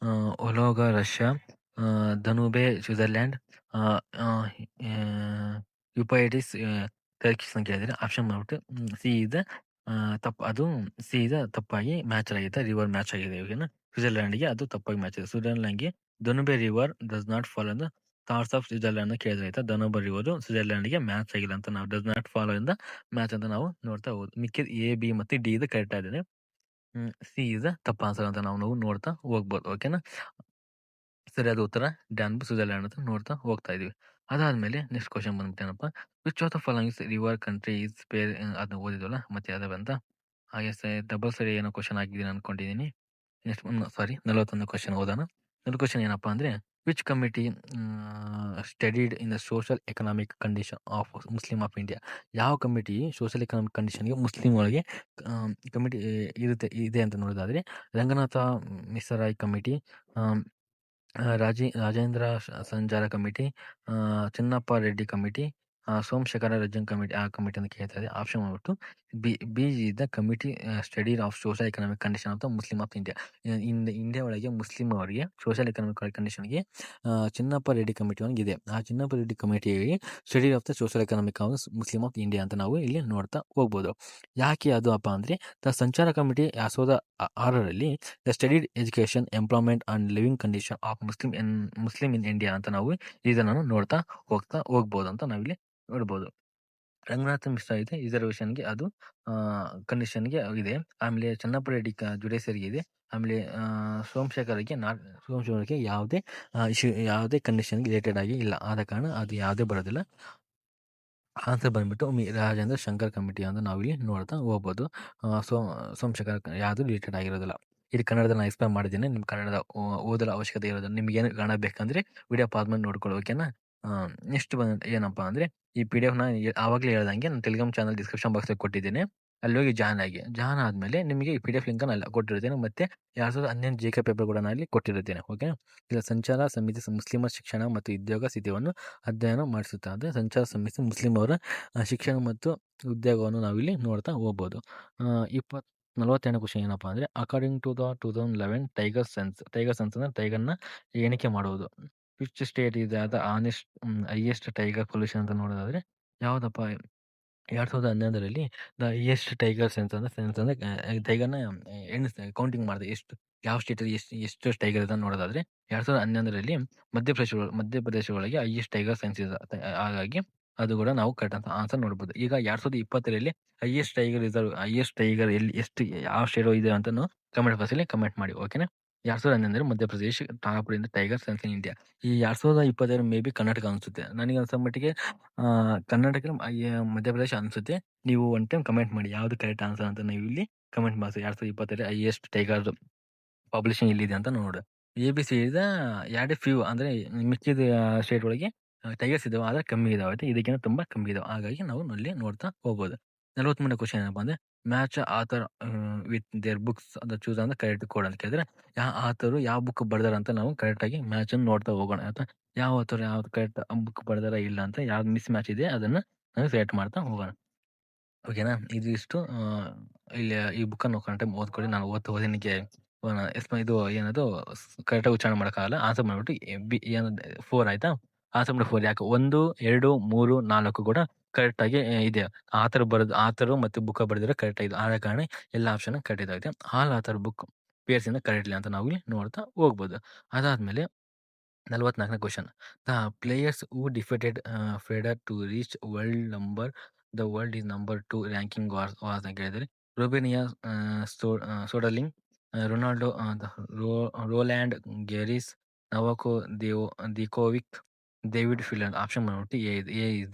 Volga Russia, Danube Switzerland, Euphrates Turkey ಅಂತ ಕೇಳಿದ್ರೆ ಆಪ್ಷನ್ ಮಾಡ್ಬಿಟ್ಟು ಸಿ ಇಸ್ ಅದು ಸಿ ಇಸ್ ತಪ್ಪಾಗಿ ಮ್ಯಾಚ್ ಆಗಿದೆ. ರಿವರ್ ಮ್ಯಾಚ್ ಆಗಿದೆ. ಓಕೆನಾ? ಸ್ವಿಟ್ಜರ್ಲ್ಯಾಂಡ್ಗೆ ಅದು ತಪ್ಪಾಗಿ ಮ್ಯಾಚ್ ಇದೆ. ಸ್ವಿಟ್ಜರ್ಲ್ಯಾಂಡ್ಗೆ Danube river does not follow in the thoughts of Switzerland ಕೇಳಿದ್ರೆ ಆಯ್ತಾ? ಧನುಬೆ ರಿವರ್ ಸ್ವಿಟ್ಜರ್ಲ್ಯಾಂಡ್ಗೆ ಮ್ಯಾಚ್ ಆಗಿಲ್ಲ ಅಂತ ನಾವು does not follow in the match ಅಂತ ನಾವು ನೋಡ್ತಾ ಹೋದ್. ಮಿಕ್ಕಿದ ಎ ಬಿ ಮತ್ತೆ ಡಿ ಇದು ಕರೆಕ್ಟ್ ಆಗಿದೆ. ಸಿ ಇಸ್ ತಪ್ಪ ಆನ್ಸರ್ ಅಂತ ನಾವು ನೋಡ್ತಾ ಹೋಗ್ಬೋದು. ಓಕೆನಾ? ಸರಿಯಾದ ಉತ್ತರ ಡ್ಯಾನ್ಬ್ ಸ್ವಿಟ್ಜರ್ಲ್ಯಾಂಡ್ ಅಂತ ನೋಡ್ತಾ ಹೋಗ್ತಾ ಇದೀವಿ. ಅದಾದ್ಮೇಲೆ ನೆಕ್ಸ್ಟ್ ಕ್ವಶನ್ ಬಂದ್ಬಿಟ್ಟು ಏನಪ್ಪ which of the following river country is pair ಅದನ್ನ ಓದಿದ್ವಲ್ಲ ಮತ್ತೆ ಯಾವ್ದಾವ ಅಂತ. ಹಾಗೆ ಡಬಲ್ ಸರಿ ಏನೋ ಕ್ವಶನ್ ಆಗಿದ್ದೀನಿ ಅನ್ಕೊಂಡಿದ್ದೀನಿ. ನೆಕ್ಸ್ಟ್ ಸಾರಿ 41ನೇ ಕ್ವಶನ್ ಓದೋಣ. 41 ಕ್ವಶನ್ ಏನಪ್ಪಾ ಅಂದ್ರೆ which committee studied in the social economic condition of Muslim of India. ಯಾವ ಕಮಿಟಿ ಸೋಷಿಯಲ್ ಎಕನಾಮಿಕ್ ಕಂಡೀಷನ್ಗೆ ಮುಸ್ಲಿಂ ಒಳಗೆ ಕಮಿಟಿ ಇದೆ ಅಂತ ನೋಡೋದಾದ್ರೆ Ranganatha Misra committee, Rajendra Sachar committee, Chinnappa Reddy committee, Somashekhara Rajjan committee ಆ ಕಮಿಟಿ ಅಂತ ಕೇಳ್ತಾ ಇದೆ. ಆಪ್ಷನ್ ಮಾಡ್ಬಿಟ್ಟು B is the committee study of social economic condition of the Muslim of India. India ಒಳಗೆ ಮುಸ್ಲಿಂ ಅವರಿಗೆ ಸೋಷಿಯಲ್ ಎಕನಾಮಿಕ್ ಕಂಡೀಷನ್ಗೆ ಚಿನ್ನಪ್ಪ ರೆಡ್ಡಿ ಕಮಿಟಿ ಇದೆ. ಆ Chinnappa Reddy committee study of the social economic of Muslim of India ಅಂತ ನಾವು ಇಲ್ಲಿ ನೋಡ್ತಾ ಹೋಗ್ಬೋದು. ಯಾಕೆ ಅದು ಅಪ್ಪ ಅಂದ್ರೆ ದ ಸಂಚಾರ ಕಮಿಟಿ 2006ರಲ್ಲಿ the studied education, employment and living condition of Muslim in India ಅಂತ ನಾವು ಇದನ್ನು ನೋಡ್ತಾ ಹೋಗ್ಬೋದು ಅಂತ ನಾವಿಲ್ಲಿ ನೋಡ್ಬೋದು. ರಂಗನಾಥ ಮಿಶ್ರಾ ಇದೆ ರಿಸರ್ವೇಶನ್ಗೆ, ಅದು ಕಂಡೀಷನ್ಗೆ ಇದೆ. ಆಮೇಲೆ ಚನ್ನಪ್ಪ ರೆಡ್ಡಿ ಜುಡೇಸರಿಗೆ ಇದೆ. ಆಮೇಲೆ ಸೋಮಶೇಖರ್ಗೆ ಯಾವುದೇ ಕಂಡೀಷನ್ಗೆ ರಿಲೇಟೆಡ್ ಆಗಿ ಇಲ್ಲ. ಆದ ಕಾರಣ ಅದು ಯಾವುದೇ ಬರೋದಿಲ್ಲ. ಆನ್ಸರ್ ಬಂದ್ಬಿಟ್ಟು ರಾಜೇಂದ್ರ ಶಂಕರ್ ಕಮಿಟಿ ಅಂತ ನಾವಿಲ್ಲಿ ನೋಡ್ತಾ ಹೋಗ್ಬೋದು. ಸೋಮಶೇಖರ್ ಯಾವುದು ರಿಲೇಟೆಡ್ ಆಗಿರೋದಿಲ್ಲ. ಇಲ್ಲಿ ಕನ್ನಡದ ನಾನು ಎಕ್ಸ್ಪ್ಲೇನ್ ಮಾಡಿದ್ದೀನಿ. ನಿಮ್ಗೆ ಕನ್ನಡದ ಓದಲು ಅವಶ್ಯಕತೆ ಇರೋದಿಲ್ಲ. ನಿಮ್ಗೆ ಏನು ಕನ್ನಡ ಬೇಕಂದ್ರೆ ವಿಡಿಯೋ ಪಾಸ್ ಮಾಡಿ ನೋಡ್ಕೊಳ್ಳಿ. ಓಕೆನಾ? ನೆಕ್ಸ್ಟ್ ಏನಪ್ಪಾ ಅಂದ್ರೆ ಈ PDF ನ ಆವಾಗಲೇ ಹೇಳ್ದಂಗೆ ನಾನು ಟೆಲಿಗ್ರಾಮ್ ಚಾನಲ್ ಡಿಸ್ಕ್ರಿಪ್ಷನ್ ಬಾಕ್ಸ್ ಕೊಟ್ಟಿದ್ದೀನಿ. ಅಲ್ಲಿ ಹೋಗಿ ಜಾಯ್ನ್ ಆಗಿ. ಜಾಯ್ನ್ ಆದ್ಮೇಲೆ ನಿಮಗೆ ಈ PDF ಲಿಂಕನ್ನು ಅಲ್ಲಿ ಕೊಟ್ಟಿರುತ್ತೇನೆ. ಮತ್ತೆ 2011 JK ಪೇಪರ್ ಕೂಡ ನಾನು ಅಲ್ಲಿ ಕೊಟ್ಟಿರುತ್ತೇನೆ. ಓಕೆ. ಇಲ್ಲ ಸಂಚಾರ ಸಮಿತಿ ಮುಸ್ಲಿಮರ ಶಿಕ್ಷಣ ಮತ್ತು ಉದ್ಯೋಗ ಸ್ಥಿತಿಯನ್ನು ಅಧ್ಯಯನ ಮಾಡಿಸುತ್ತಾ. ಅಂದರೆ ಸಂಚಾರ ಸಮಿತಿ ಮುಸ್ಲಿಮರ ಶಿಕ್ಷಣ ಮತ್ತು ಉದ್ಯೋಗವನ್ನು ನಾವಿಲ್ಲಿ ನೋಡ್ತಾ ಹೋಗ್ಬೋದು. 42ನೇ ಕ್ವಶನ್ ಏನಪ್ಪಾ ಅಂದರೆ according to the 2011 tiger census ಅಂದರೆ ಟೈಗರ್ನ ಎಣಿಕೆ ಮಾಡುವುದು. ವಿಚ್ ಸ್ಟೇಟ್ ಇದೆ ಅದ ಹೈಯೆಸ್ಟ್ ಟೈಗರ್ ಪೊಲ್ಯೂಷನ್ ಅಂತ ನೋಡೋದಾದ್ರೆ ಯಾವುದಪ್ಪ 2011ರಲ್ಲಿ ದ ಹೈಯೆಸ್ಟ್ ಟೈಗರ್ ಸೆನ್ಸ್ ಅಂದ್ರೆ ಟೈಗರ್ನ ಕೌಂಟಿಂಗ್ ಮಾಡಿದೆ. ಯಾವ ಸ್ಟೇಟಲ್ಲಿ ಎಷ್ಟು ಟೈಗರ್ ಇದೆ ಅಂತ ನೋಡೋದಾದ್ರೆ 2011ರಲ್ಲಿ ಮಧ್ಯಪ್ರದೇಶ ಒಳಗೆ ಹೈಯೆಸ್ಟ್ ಟೈಗರ್ ಸೆನ್ಸ್ ಇದೆ. ಹಾಗಾಗಿ ಅದು ಕೂಡ ನಾವು ಕರೆಕ್ಟ್ ಅಂತ ಆನ್ಸರ್ ನೋಡ್ಬೋದು. ಈಗ 2020ರಲ್ಲಿ ಹೈಯೆಸ್ಟ್ ಟೈಗರ್ ಎಲ್ಲಿ ಯಾವ ಸ್ಟೇಟ್ ಇದೆ ಅಂತ ಕಮೆಂಟ್ ಬಾಕ್ಸಲ್ಲಿ ಕಮೆಂಟ್ ಮಾಡಿ. ಓಕೆನಾ. 2011 ಮಧ್ಯಪ್ರದೇಶ ಟಾಪ್ ಇಂದ ಟೈಗರ್ ಸೆನ್ಸ್ ಇನ್ ಇಂಡಿಯಾ. ಈ 2020 ಮೇ ಬಿ ಕರ್ನಾಟಕ ಅನ್ಸುತ್ತೆ. ನನಗೆ ಅನ್ಸೋ ಮಟ್ಟಿಗೆ ಕರ್ನಾಟಕ ಮಧ್ಯಪ್ರದೇಶ ಅನ್ಸುತ್ತೆ. ನೀವು ಒನ್ ಟೈಮ್ ಕಮೆಂಟ್ ಮಾಡಿ ಯಾವ್ದು ಕರೆಕ್ಟ್ ಆನ್ಸರ್ ಅಂತ. ನೀವು ಇಲ್ಲಿ comment box 2020 highest tiger population ಎಲ್ಲಿದೆ ಅಂತ ನೋಡು. ABC ಇದ ಎರಡೇ ಫ್ಯೂ ಅಂದ್ರೆ ಮಿಕ್ಕಿದ ಸ್ಟೇಟ್ ಒಳಗೆ ಟೈಗರ್ಸ್ ಇದಾವೆ, ಆದ್ರೆ ಕಮ್ಮಿ ಇದಾವೆ. ಇದಕ್ಕಿಂತ ತುಂಬಾ ಕಮ್ಮಿ ಇದಾವೆ. ಹಾಗಾಗಿ ನಾವು ಅಲ್ಲಿ ನೋಡ್ತಾ ಹೋಗ್ಬೋದು. 43ನೇ ಕ್ವಶನ್ ಏನಪ್ಪಾ ಅಂದ್ರೆ match author with their books ಅಂತ ಚೂಸ್ ಅಂದ್ರೆ ಕರೆಕ್ಟ್ ಕೋಡ್ ಅಂತ ಕೇಳಿದ್ರೆ ಯಾವ ಆಥರು ಯಾವ ಬುಕ್ ಬರ್ದಾರ ಅಂತ ನಾವು ಕರೆಕ್ಟ್ ಆಗಿ ಮ್ಯಾಚ್ ಅನ್ನು ನೋಡ್ತಾ ಹೋಗೋಣ. ಆಯ್ತಾ. ಯಾವ ಆಥರ್ ಯಾವ್ದು ಕರೆಕ್ಟ್ ಬುಕ್ ಬರ್ದಾರ ಇಲ್ಲ ಅಂತ ಯಾವ್ದು ಮಿಸ್ ಮ್ಯಾಚ್ ಇದೆ ಅದನ್ನ ನಾವು ಸೆಲೆಕ್ಟ್ ಮಾಡ್ತಾ ಹೋಗೋಣ. ಓಕೆನಾ. ಇದಿಷ್ಟು ಇಲ್ಲಿ ಈ ಬುಕ್ಕನ್ನು ಕರೆಕ್ಟಾಗಿ ಓದ್ಕೊಳ್ಳಿ. ನಾನು ಓದಿ ನಿಮಗೆ ಇದು ಏನದು ಕರೆಕ್ಟಾಗಿ ಉಚ್ಚಾರಣೆ ಮಾಡೋಕ್ಕಾಗಲ್ಲ. ಆನ್ಸರ್ ಮಾಡ್ಬಿಟ್ಟು ಏನದು 4 ಆಯ್ತಾ. ಆನ್ಸರ್ ಮಾಡಿ 4 ಯಾಕೆ 1, 2, 3, 4 ಕೂಡ ಕರೆಕ್ಟ್ ಆಗಿ ಇದೆ. ಆಥರು ಮತ್ತು ಬುಕ್ ಬರೆದಿರೋ ಕರೆಕ್ಟ್ ಆಗಿದೆ. ಆದ ಕಾರಣ ಎಲ್ಲ ಆಪ್ಷನ್ ಕರೆಕ್ಟ್ ಇದಾಗಿದೆ. ಆಲ್ ಆಥರ್ ಬುಕ್ ಪೇರ್ಸ್ ಇಂದ ಕರೆಕ್ಟ್ ಇಲ್ಲ ಅಂತ ನಾವು ಇಲ್ಲಿ ನೋಡ್ತಾ ಹೋಗ್ಬೋದು. ಅದಾದ್ಮೇಲೆ 44ನೇ question the players who defeated Federer to reach the world is number 2 ranking was ಅಂತ ಕೇಳಿದರೆ Robin Soderling, Ronaldo, Roland Garros, Novak Djokovic, David Ferrer. Option ಮಾಡ್ಬಿಟ್ಟು A is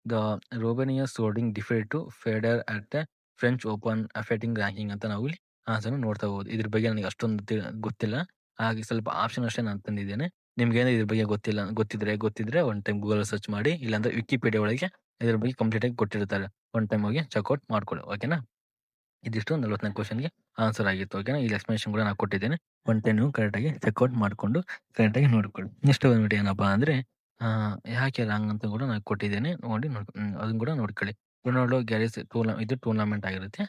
the Robin Soderling defeated to Federer at the French Open affecting ranking ಅಂತ ನಾವು ಇಲ್ಲಿ answer ನೋಡ್ತಾ ಹೋಗೋದು. ಇದ್ರ ಬಗ್ಗೆ ನನಗೆ ಅಷ್ಟೊಂದು ಗೊತ್ತಿಲ್ಲ, ಹಾಗೆ ಸ್ವಲ್ಪ ಆಪ್ಷನ್ ಅಷ್ಟೇ ನಾನು ತಂದಿದ್ದೇನೆ. ನಿಮ್ಗೇನೋ ಇದ್ರ ಬಗ್ಗೆ ಗೊತ್ತಿದ್ರೆ ಒನ್ ಟೈಮ್ ಗೂಗಲ್ ಸರ್ಚ್ ಮಾಡಿ, ಇಲ್ಲಾಂದ್ರೆ ವಿಕಿಪೀಡಿಯಾ ಒಳಗೆ ಇದ್ರ ಬಗ್ಗೆ ಕಂಪ್ಲೀಟ್ ಆಗಿ ಕೊಟ್ಟಿರ್ತಾರೆ. ಒನ್ ಟೈಮ್ ಹೋಗಿ ಚೆಕ್ಔಟ್ ಮಾಡ್ಕೊಳ್ಳಿ. ಓಕೆನಾ. ಇದಿಷ್ಟು 44 ಕ್ವಶನ್ಗೆ ಆನ್ಸರ್ ಆಗಿತ್ತು. ಓಕೆನಾ. ಇಲ್ಲಿ ಎಕ್ಸ್ಪ್ಲನೇಷನ್ ಕೂಡ ನಾನು ಕೊಟ್ಟಿದ್ದೇನೆ. ಒನ್ ಟೈಮ್ ನೀವು ಕರೆಕ್ಟಾಗಿ ಚೆಕ್ಔಟ್ ಮಾಡಿಕೊಂಡು ಕರೆಕ್ಟಾಗಿ ನೋಡ್ಕೊಳ್ಳಿ. ನೆಕ್ಸ್ಟ್ ಬಂದ್ಬಿಟ್ಟು ಏನಪ್ಪಾ ಅಂದ್ರೆ ಯಾಕೆ ರಾಂಗ್ ಅಂತ ಕೂಡ ನಾನು ಕೊಟ್ಟಿದ್ದೇನೆ. ಅದನ್ನ ಕೂಡ ನೋಡ್ಕೊಳ್ಳಿ. ರೊನಾಲ್ಡೋ ಗ್ಯಾರೇಜ್ ಇದು ಟೂರ್ನಮೆಂಟ್ ಆಗಿರುತ್ತೆ.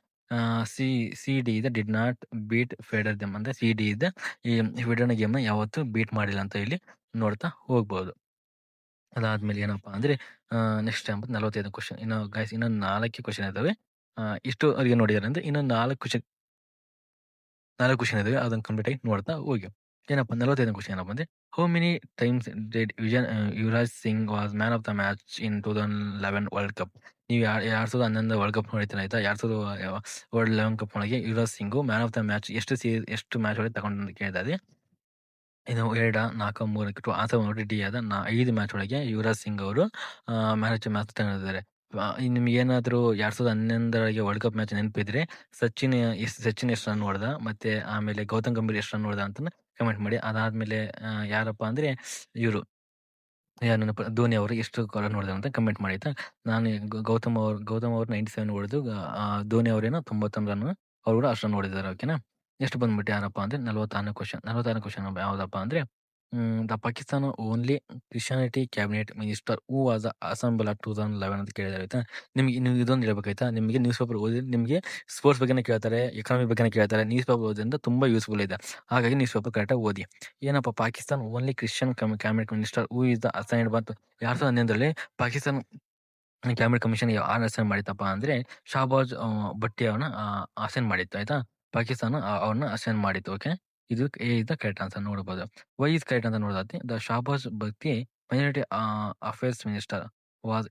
ಸಿ ಡಿ ಇದೆ did not beet feeder them ಅಂದ್ರೆ ಸಿ ಡಿ ಇದೆ ಈ ಫೆಡರ್ನ ಗೇಮ್ನ ಯಾವತ್ತೂ ಬೀಟ್ ಮಾಡಿಲ್ಲ ಅಂತ ಇಲ್ಲಿ ನೋಡ್ತಾ ಹೋಗ್ಬೋದು. ಅದಾದ್ಮೇಲೆ ಏನಪ್ಪಾ ಅಂದ್ರೆ ನೆಕ್ಸ್ಟ್ 45 ಕ್ವಶನ್. ಇನ್ನೊಂದು 4 ಕ್ವಶನ್ ಇದಾವೆ. ಇಷ್ಟು ಅವ್ರಿಗೆ ನೋಡಿದಾರೆ ಅಂದ್ರೆ ಇನ್ನೊಂದು 4 ಕ್ವಶನ್ ಇದಾವೆ. ಅದನ್ನ ಕಂಪ್ಲೀಟ್ ಆಗಿ ನೋಡ್ತಾ ಹೋಗಿ. ಏನಪ್ಪ 45 ಕ್ವಶನ್ ಏನಪ್ಪ ಅಂದ್ರೆ how many times did Yuvraj Singh was man of the match in 2011 world cup. ನೀವು 2011 ವರ್ಲ್ಡ್ ಕಪ್ ನೋಡಿದ್ರೆ ಆಯ್ತಾ. 2011 ಕಪ್ ಒಳಗೆ Yuvraj Singh man of the match ಎಷ್ಟು ಮ್ಯಾಚ್ ಒಳಗೆ ತಗೊಂಡು ಕೇಳಿದಾರೆ. ಇದು 2, 4, 3 ಆನ್ಸರ್ ಮಾಡ್ಬಿಟ್ಟು ಡಿ ಆದ 5 ಮ್ಯಾಚ್ ಒಳಗೆ ಯುವರಾಜ್ ಸಿಂಗ್ ಅವರು ಮ್ಯಾಚ್ ತಗೊಂಡಿದ್ದಾರೆ. ನಿಮ್ಗೆ ಏನಾದ್ರು 2011 ವರ್ಲ್ಡ್ ಕಪ್ ಮ್ಯಾಚ್ ನೆನಪಿದ್ರೆ ಸಚಿನ್ ಎಷ್ಟು ರನ್ ಹೊಡೆದ, ಮತ್ತೆ ಆಮೇಲೆ ಗೌತಮ್ ಗಂಭೀರ್ ಎಷ್ಟು ರನ್ ಹೊಡೆದ ಅಂತ ಕಮೆಂಟ್ ಮಾಡಿ. ಅದಾದ್ಮೇಲೆ ಯಾರಪ್ಪ ಅಂದ್ರೆ ಇವರು ಧೋನಿ ಅವರು ಎಷ್ಟು ರನ್ ಹೊಡೆದ ಅಂತ ಕಮೆಂಟ್ ಮಾಡಿ. ನಾನು ಗೌತಮ್ ಅವರು 97 ಹೊಡೆದು ಧೋನಿ ಅವರೇನೋ 91 ರನ್ ಅವ್ರು ಕೂಡ ಅಷ್ಟು ರನ್ ಹೊಡೆದಿದ್ದಾರೆ. ಓಕೆನಾ. ನೆಕ್ಸ್ಟ್ ಬಂದ್ಬಿಟ್ಟು ಯಾರಪ್ಪ ಅಂದ್ರೆ 46ನೇ ಕ್ವಶನ್ ಯಾವ್ದಪ್ಪ ಅಂದ್ರೆ the Pakistan only Christianity cabinet minister who was assemble of 2011 ಅಂತ ಕೇಳಿದಾರೆ ಆಯ್ತಾ. ನೀವು ಇದೊಂದು ಹೇಳ್ಬೇಕಾಯ್ತಾ. ನಿಮಗೆ ನ್ಯೂಸ್ ಪೇಪರ್ ಓದಿ ನಿಮಗೆ ಸ್ಪೋರ್ಟ್ಸ್ ಬಗ್ಗೆನೇ ಕೇಳ್ತಾರೆ, ಎಕಾನಮಿ ಬಗ್ಗೆನೇ ಕೇಳ್ತಾರೆ. ನ್ಯೂಸ್ ಪೇಪರ್ ಓದೋದ್ರಿಂದ ತುಂಬಾ ಯೂಸ್ಫುಲ್ ಇದೆ. ಹಾಗಾಗಿ ನ್ಯೂಸ್ ಪೇಪರ್ ಕರೆಕ್ಟಾಗಿ ಓದಿ. ಏನಪ್ಪ Pakistan only Christian cabinet minister who is the assigned ಬಂತು 2011ರಲ್ಲಿ ಪಾಕಿಸ್ತಾನ ಕ್ಯಾಬಿನೆಟ್ ಕಮಿಷನ್ ಯಾರು ಅಸೈನ್ ಮಾಡಿತ್ತಪ್ಪ ಅಂದ್ರೆ ಶಾಹಬಾಜ್ ಭಟ್ಟಿ ಅವನ ಅಸೈನ್ ಮಾಡಿತ್ತು ಆಯ್ತಾ. ಪಾಕಿಸ್ತಾನ ಅವ್ರನ್ನ ಅಸೈನ್ ಮಾಡಿತ್ತು. ಓಕೆ. ಇದು A is the correct answer ನೋಡಬಹುದು. ವೈ ಇಸ್ ಕರೆಕ್ಟ್ ಅಂತ ನೋಡೋದಾದ್ರೆ the Shahbaz Bhatti minority affairs minister was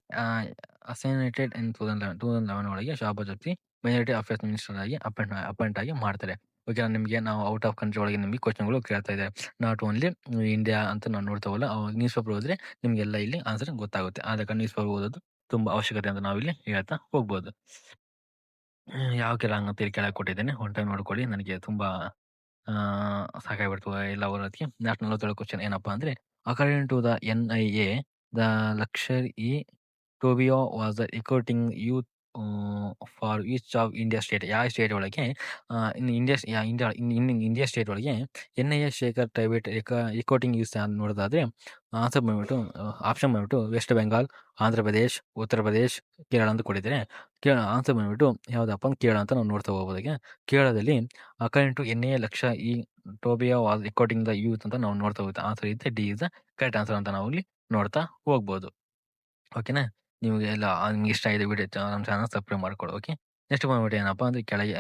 assassinated in 2011 ಒಳಗೆ Shahbaz Bhatti minority affairs minister ಆಗಿ ಅಪಾಯಿಂಟ್ ಆಗಿ ಮಾಡ್ತಾರೆ. ಓಕೆ. ನಿಮಗೆ ನಾವು ಔಟ್ ಆಫ್ ಕಂಟ್ರಿ ಒಳಗೆ ನಿಮಗೆ ಕ್ವಶನ್ಗಳು ಕೇಳ್ತಾ ಇದೆ. ನಾಟ್ ಓನ್ಲಿ ಇಂಡಿಯಾ ಅಂತ ನಾವು ನೋಡ್ತಾ ಹೋಗಲ್ಲ. ನ್ಯೂಸ್ ಪೇಪರ್ ಓದಿದ್ರೆ ನಿಮ್ಗೆಲ್ಲ ಇಲ್ಲಿ ಆನ್ಸರ್ ಗೊತ್ತಾಗುತ್ತೆ. ಆದ ಕಾರಣ ನ್ಯೂಸ್ ಪೇಪರ್ ಓದೋದು ತುಂಬಾ ಅವಶ್ಯಕತೆ ಅಂತ ನಾವಿಲ್ಲಿ ಹೇಳ್ತಾ ಹೋಗ್ಬೋದು. ಯಾವ ರಾಂಗ್ ಅಂತ ಇಲ್ಲಿ ಕೆಳಗೆ ಕೊಟ್ಟಿದ್ದೇನೆ. ಒನ್ ಟೈಮ್ ನೋಡ್ಕೊಳ್ಳಿ. ನನಗೆ ತುಂಬಾ ಸಾಕಾಗ್ಬಿಡ್ತು ಎಲ್ಲ ಓದೋದಕ್ಕೆ. 47 ಕ್ವಶನ್ ಏನಪ್ಪಾ ಅಂದ್ರೆ according to the NIA the Lashkar e Taiba was the recruiting youth for each of India state ಯಾವ ಸ್ಟೇಟ್ ಒಳಗೆ ಇನ್ ಇಂಡಿಯಾ ಇಂಡಿಯಾ ಸ್ಟೇಟ್ ಒಳಗೆ NIS ಶೇಖರ್ ಪ್ರೈವೇಟ್ ರಿಕಾರ್ಡಿಂಗ್ ಯೂಸ್ ನೋಡೋದಾದ್ರೆ ಆನ್ಸರ್ ಬಂದ್ಬಿಟ್ಟು ಆಪ್ಷನ್ ಬಂದ್ಬಿಟ್ಟು ವೆಸ್ಟ್ ಬೆಂಗಾಲ್, ಆಂಧ್ರ ಪ್ರದೇಶ್, ಉತ್ತರ ಪ್ರದೇಶ್, ಕೇರಳ ಅಂತ ಕೊಟ್ಟಿದ್ದಾರೆ. ಆನ್ಸರ್ ಬಂದ್ಬಿಟ್ಟು ಯಾವುದಪ್ಪ ಕೇರಳ ಅಂತ ನಾವು ನೋಡ್ತಾ ಹೋಗ್ಬೋದು. ಕೇರಳದಲ್ಲಿ ಅಕಾರ್ಡಿಂಗ್ ಟು NIA ಲಕ್ಷ ಈ ಟೋಬಿಯಾ ವಾಸ್ ರಿಕಾರ್ಡಿಂಗ್ ದ ಯೂತ್ ಅಂತ ನಾವು ನೋಡ್ತಾ ಹೋಗುತ್ತೆ. ಆನ್ಸರ್ ಇದೆ D is the correct answer ಅಂತ ನಾವು ಇಲ್ಲಿ ನೋಡ್ತಾ ಹೋಗ್ಬೋದು. ಓಕೆನಾ? ನಿಮಗೆಲ್ಲ ನಿಮ್ಗೆ ಇಷ್ಟ ಆಗಿದೆ ವಿಡಿಯೋ ನಮ್ಮ ಚಾನಲ್ ಸಬ್ಸ್ಕ್ರೈಬ್ ಮಾಡ್ಕೊಳ್ಳಿ. ಓಕೆ. ನೆಕ್ಸ್ಟ್ ಬಂದ್ಬಿಟ್ಟು ಏನಪ್ಪಾ ಅಂದ್ರೆ ಕೆಳಗೆ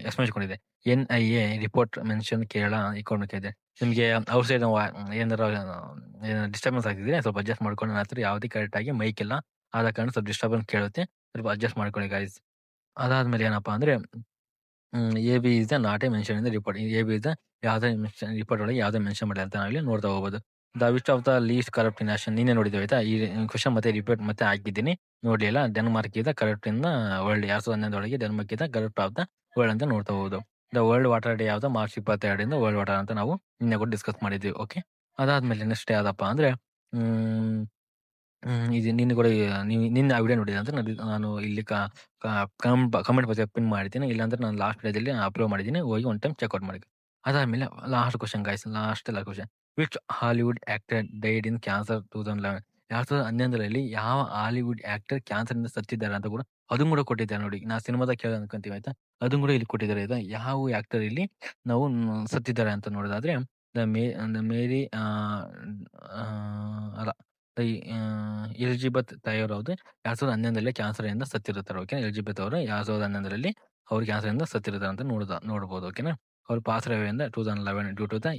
ಎಕ್ಸ್ಪ್ಲೇನ್ ಕೊಟ್ಟಿದೆ. NIA ರಿಪೋರ್ಟ್ ಮೆನ್ಷನ್ ಕೇರಳ ಇಕೊಂಡು ಇದೆ. ನಿಮಗೆ ಔಟ್ಸೈಡ್ ಏನಾರ ಡಿಸ್ಟರ್ಬೆನ್ಸ್ ಆಗ್ತಿದ್ರೆ ಸ್ವಲ್ಪ ಅಡ್ಜಸ್ಟ್ ಮಾಡ್ಕೊಂಡು ನನ್ನ ಹತ್ರ ಯಾವುದೇ ಕರೆಕ್ಟಾಗಿ ಮೈಕ್ ಇಲ್ಲ. ಆದ ಕಾರಣ ಸ್ವಲ್ಪ ಡಿಸ್ಟರ್ಬೆನ್ಸ್ ಕೇಳುತ್ತೆ. ಸ್ವಲ್ಪ ಅಡ್ಜಸ್ಟ್ ಮಾಡ್ಕೊಳ್ಳಿ ಗೈಸ್. ಅದಾದ್ಮೇಲೆ ಏನಪ್ಪಾ ಅಂದ್ರೆ AB is the not A mention in the report. AB is the ಯಾವುದೇ ರಿಪೋರ್ಟ್ ಒಳಗೆ ಯಾವುದೇ ಮೆನ್ಷನ್ ಮಾಡಿಲ್ಲ ಅಂತ ನಾವಿಲ್ಲಿ ನೋಡ್ತಾ ಹೋಗ್ಬೋದು. The which of the least corrupt nation ನೀನೇ ನೋಡಿದ್ದೇವೆ ಆಯ್ತಾ. ಈ ಕ್ವಶನ್ ಮತ್ತೆ ರಿಪೀಟ್ ಮತ್ತೆ ಹಾಕಿದ್ದೀನಿ ನೋಡ್ಲಿಲ್ಲ. ಡೆನ್ಮಾರ್ಕ್ ಇದ ಕರಪ್ಟ್ ಇನ್ ವರ್ಲ್ಡ್ 2011 ಒಳಗೆ ಡೆನ್ಮಾರ್ಕ್ ಇದ ಕರಪ್ಟ್ ಆಫ್ ದ ವರ್ಲ್ಡ್ ಅಂತ ನೋಡ್ತಾ ಹೋಗುದು. ದ ವರ್ಲ್ಡ್ ವಾಟರ್ ಡೇ ಯಾವ್ದು ಮಾರ್ಚ್ 22 ವರ್ಲ್ಡ್ ವಾಟರ್ ಅಂತ ನಾವು ನಿನ್ನೆ ಕೂಡ ಡಿಸ್ಕಸ್ ಮಾಡಿದ್ವಿ. ಓಕೆ. ಅದಾದ್ಮೇಲೆ ನೆಕ್ಸ್ಟ್ ಯಾವ್ದಪ್ಪ ಅಂದ್ರೆ ಇದು ನಿನ್ನೆ ಕೂಡ ನಿನ್ನೆ ಆ ವಿಡಿಯೋ ನೋಡಿದೆ ಅಂತ ನಾನು ಇಲ್ಲಿ ಕಮೆಂಟ್ ಬಾಕ್ಸ್ ಪಿನ್ ಮಾಡಿದ್ದೀನಿ. ಇಲ್ಲಾಂದ್ರೆ ನಾನು ಲಾಸ್ಟ್ ವಿಡಿಯೋದಲ್ಲಿ ಅಪ್ಲೋಡ್ ಮಾಡಿದ್ದೀನಿ. ಹೋಗಿ ಒನ್ ಟೈಮ್ ಚೆಕ್ಔಟ್ ಮಾಡಿ. ಅದಾದ್ಮೇಲೆ last question guys, last question. Which Hollywood actor died in cancer 2011? 2011ರಲ್ಲಿ ಯಾವ ಹಾಲಿವುಡ್ ಆಕ್ಟರ್ ಕ್ಯಾನ್ಸರ್ ಇಂದ ಸತ್ತಿದ್ದಾರೆ ಅಂತ ಕೂಡ ಅದನ್ನು ಕೂಡ ಕೊಟ್ಟಿದ್ದಾರೆ ನೋಡಿ. ನಾ ಸಿನಿಮಾದಾಗ ಕೇಳ ಅನ್ಕೊಂತೀವಿ ಆಯ್ತಾ, ಅದನ್ನು ಕೂಡ ಇಲ್ಲಿ ಕೊಟ್ಟಿದ್ದಾರೆ ಆಯ್ತಾ. ಯಾವ ಆಕ್ಟರ್ ಇಲ್ಲಿ ನಾವು ಸತ್ತಿದ್ದಾರೆ ಅಂತ ನೋಡೋದಾದ್ರೆ ದ ಮೇರಿ ಅಲ್ಲ ಎಲಿಜಬೆತ್ ತೈಯರ್ ಅವ್ರು 2011ರಲ್ಲಿ ಕ್ಯಾನ್ಸರ್ ಇಂದ ಸತ್ತಿರುತ್ತಾರೆ. ಓಕೆ. ಎಲಿಜಬೆತ್ ಅವರು 2011ರಲ್ಲಿ ಅವ್ರು ಕ್ಯಾನ್ಸರ್ ಇಂದ ಸತ್ತಿರುತ್ತಾರೆ ಅಂತ ನೋಡಬಹುದು. ಓಕೆನಾ. ಅವ್ರು ಪಾಸ್ರವೆ ಇಂದ 2011 ಡ್ಯೂ ಟು ದ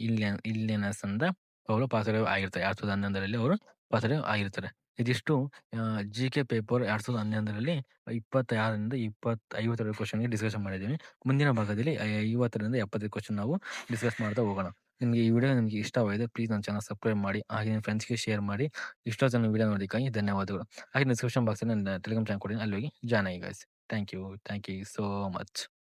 ಇಲ್ನೆಸ್ ಅಂತ ಅವರು ಪಾಸ್ರವೆ ಆಗಿರ್ತಾರೆ. 2011ರಲ್ಲಿ ಅವರು ಪಾಸ್ರವೆ ಆಗಿರ್ತಾರೆ. ಇದಿಷ್ಟು GK ಪೇಪರ್ 2011ರಲ್ಲಿ 26ರಿಂದ 52 ಕ್ವಶನ್ಗೆ ಡಿಸ್ಕಷನ್ ಮಾಡಿದ್ದೀವಿ. ಮುಂದಿನ ಭಾಗದಲ್ಲಿ 50ರಿಂದ 70 ಕ್ವಶನ್ ನಾವು ಡಿಸ್ಕಸ್ ಮಾಡ್ತಾ ಹೋಗೋಣ. ನಿಮಗೆ ಈ ವಿಡಿಯೋ ನಿಮಗೆ ಇಷ್ಟವಾಗಿದೆ ಪ್ಲೀಸ್ ನನ್ನ ಚಾನಲ್ ಸಬ್ಸ್ಕ್ರೈಬ್ ಮಾಡಿ, ಹಾಗೆ ನಿಮ್ಮ ಫ್ರೆಂಡ್ಸ್ಗೆ ಶೇರ್ ಮಾಡಿ. ಇಷ್ಟೊತ್ತು ನನ್ನ ವಿಡಿಯೋ ನೋಡೋದಕ್ಕಾಗಿ ಧನ್ಯವಾದಗಳು. ಹಾಗೆ ಡಿಸ್ಕ್ರಿಪ್ಷನ್ ಬಾಕ್ಸಲ್ಲಿ ನನ್ನ ಟೆಲಿಗ್ರಾಮ್ ಚಾನಲ್ ಕೊಡಿ, ಅಲ್ಲಿ ಹೋಗಿ ಜಾಯ್ನ್ ಆಗಿ guys. Thank you so much.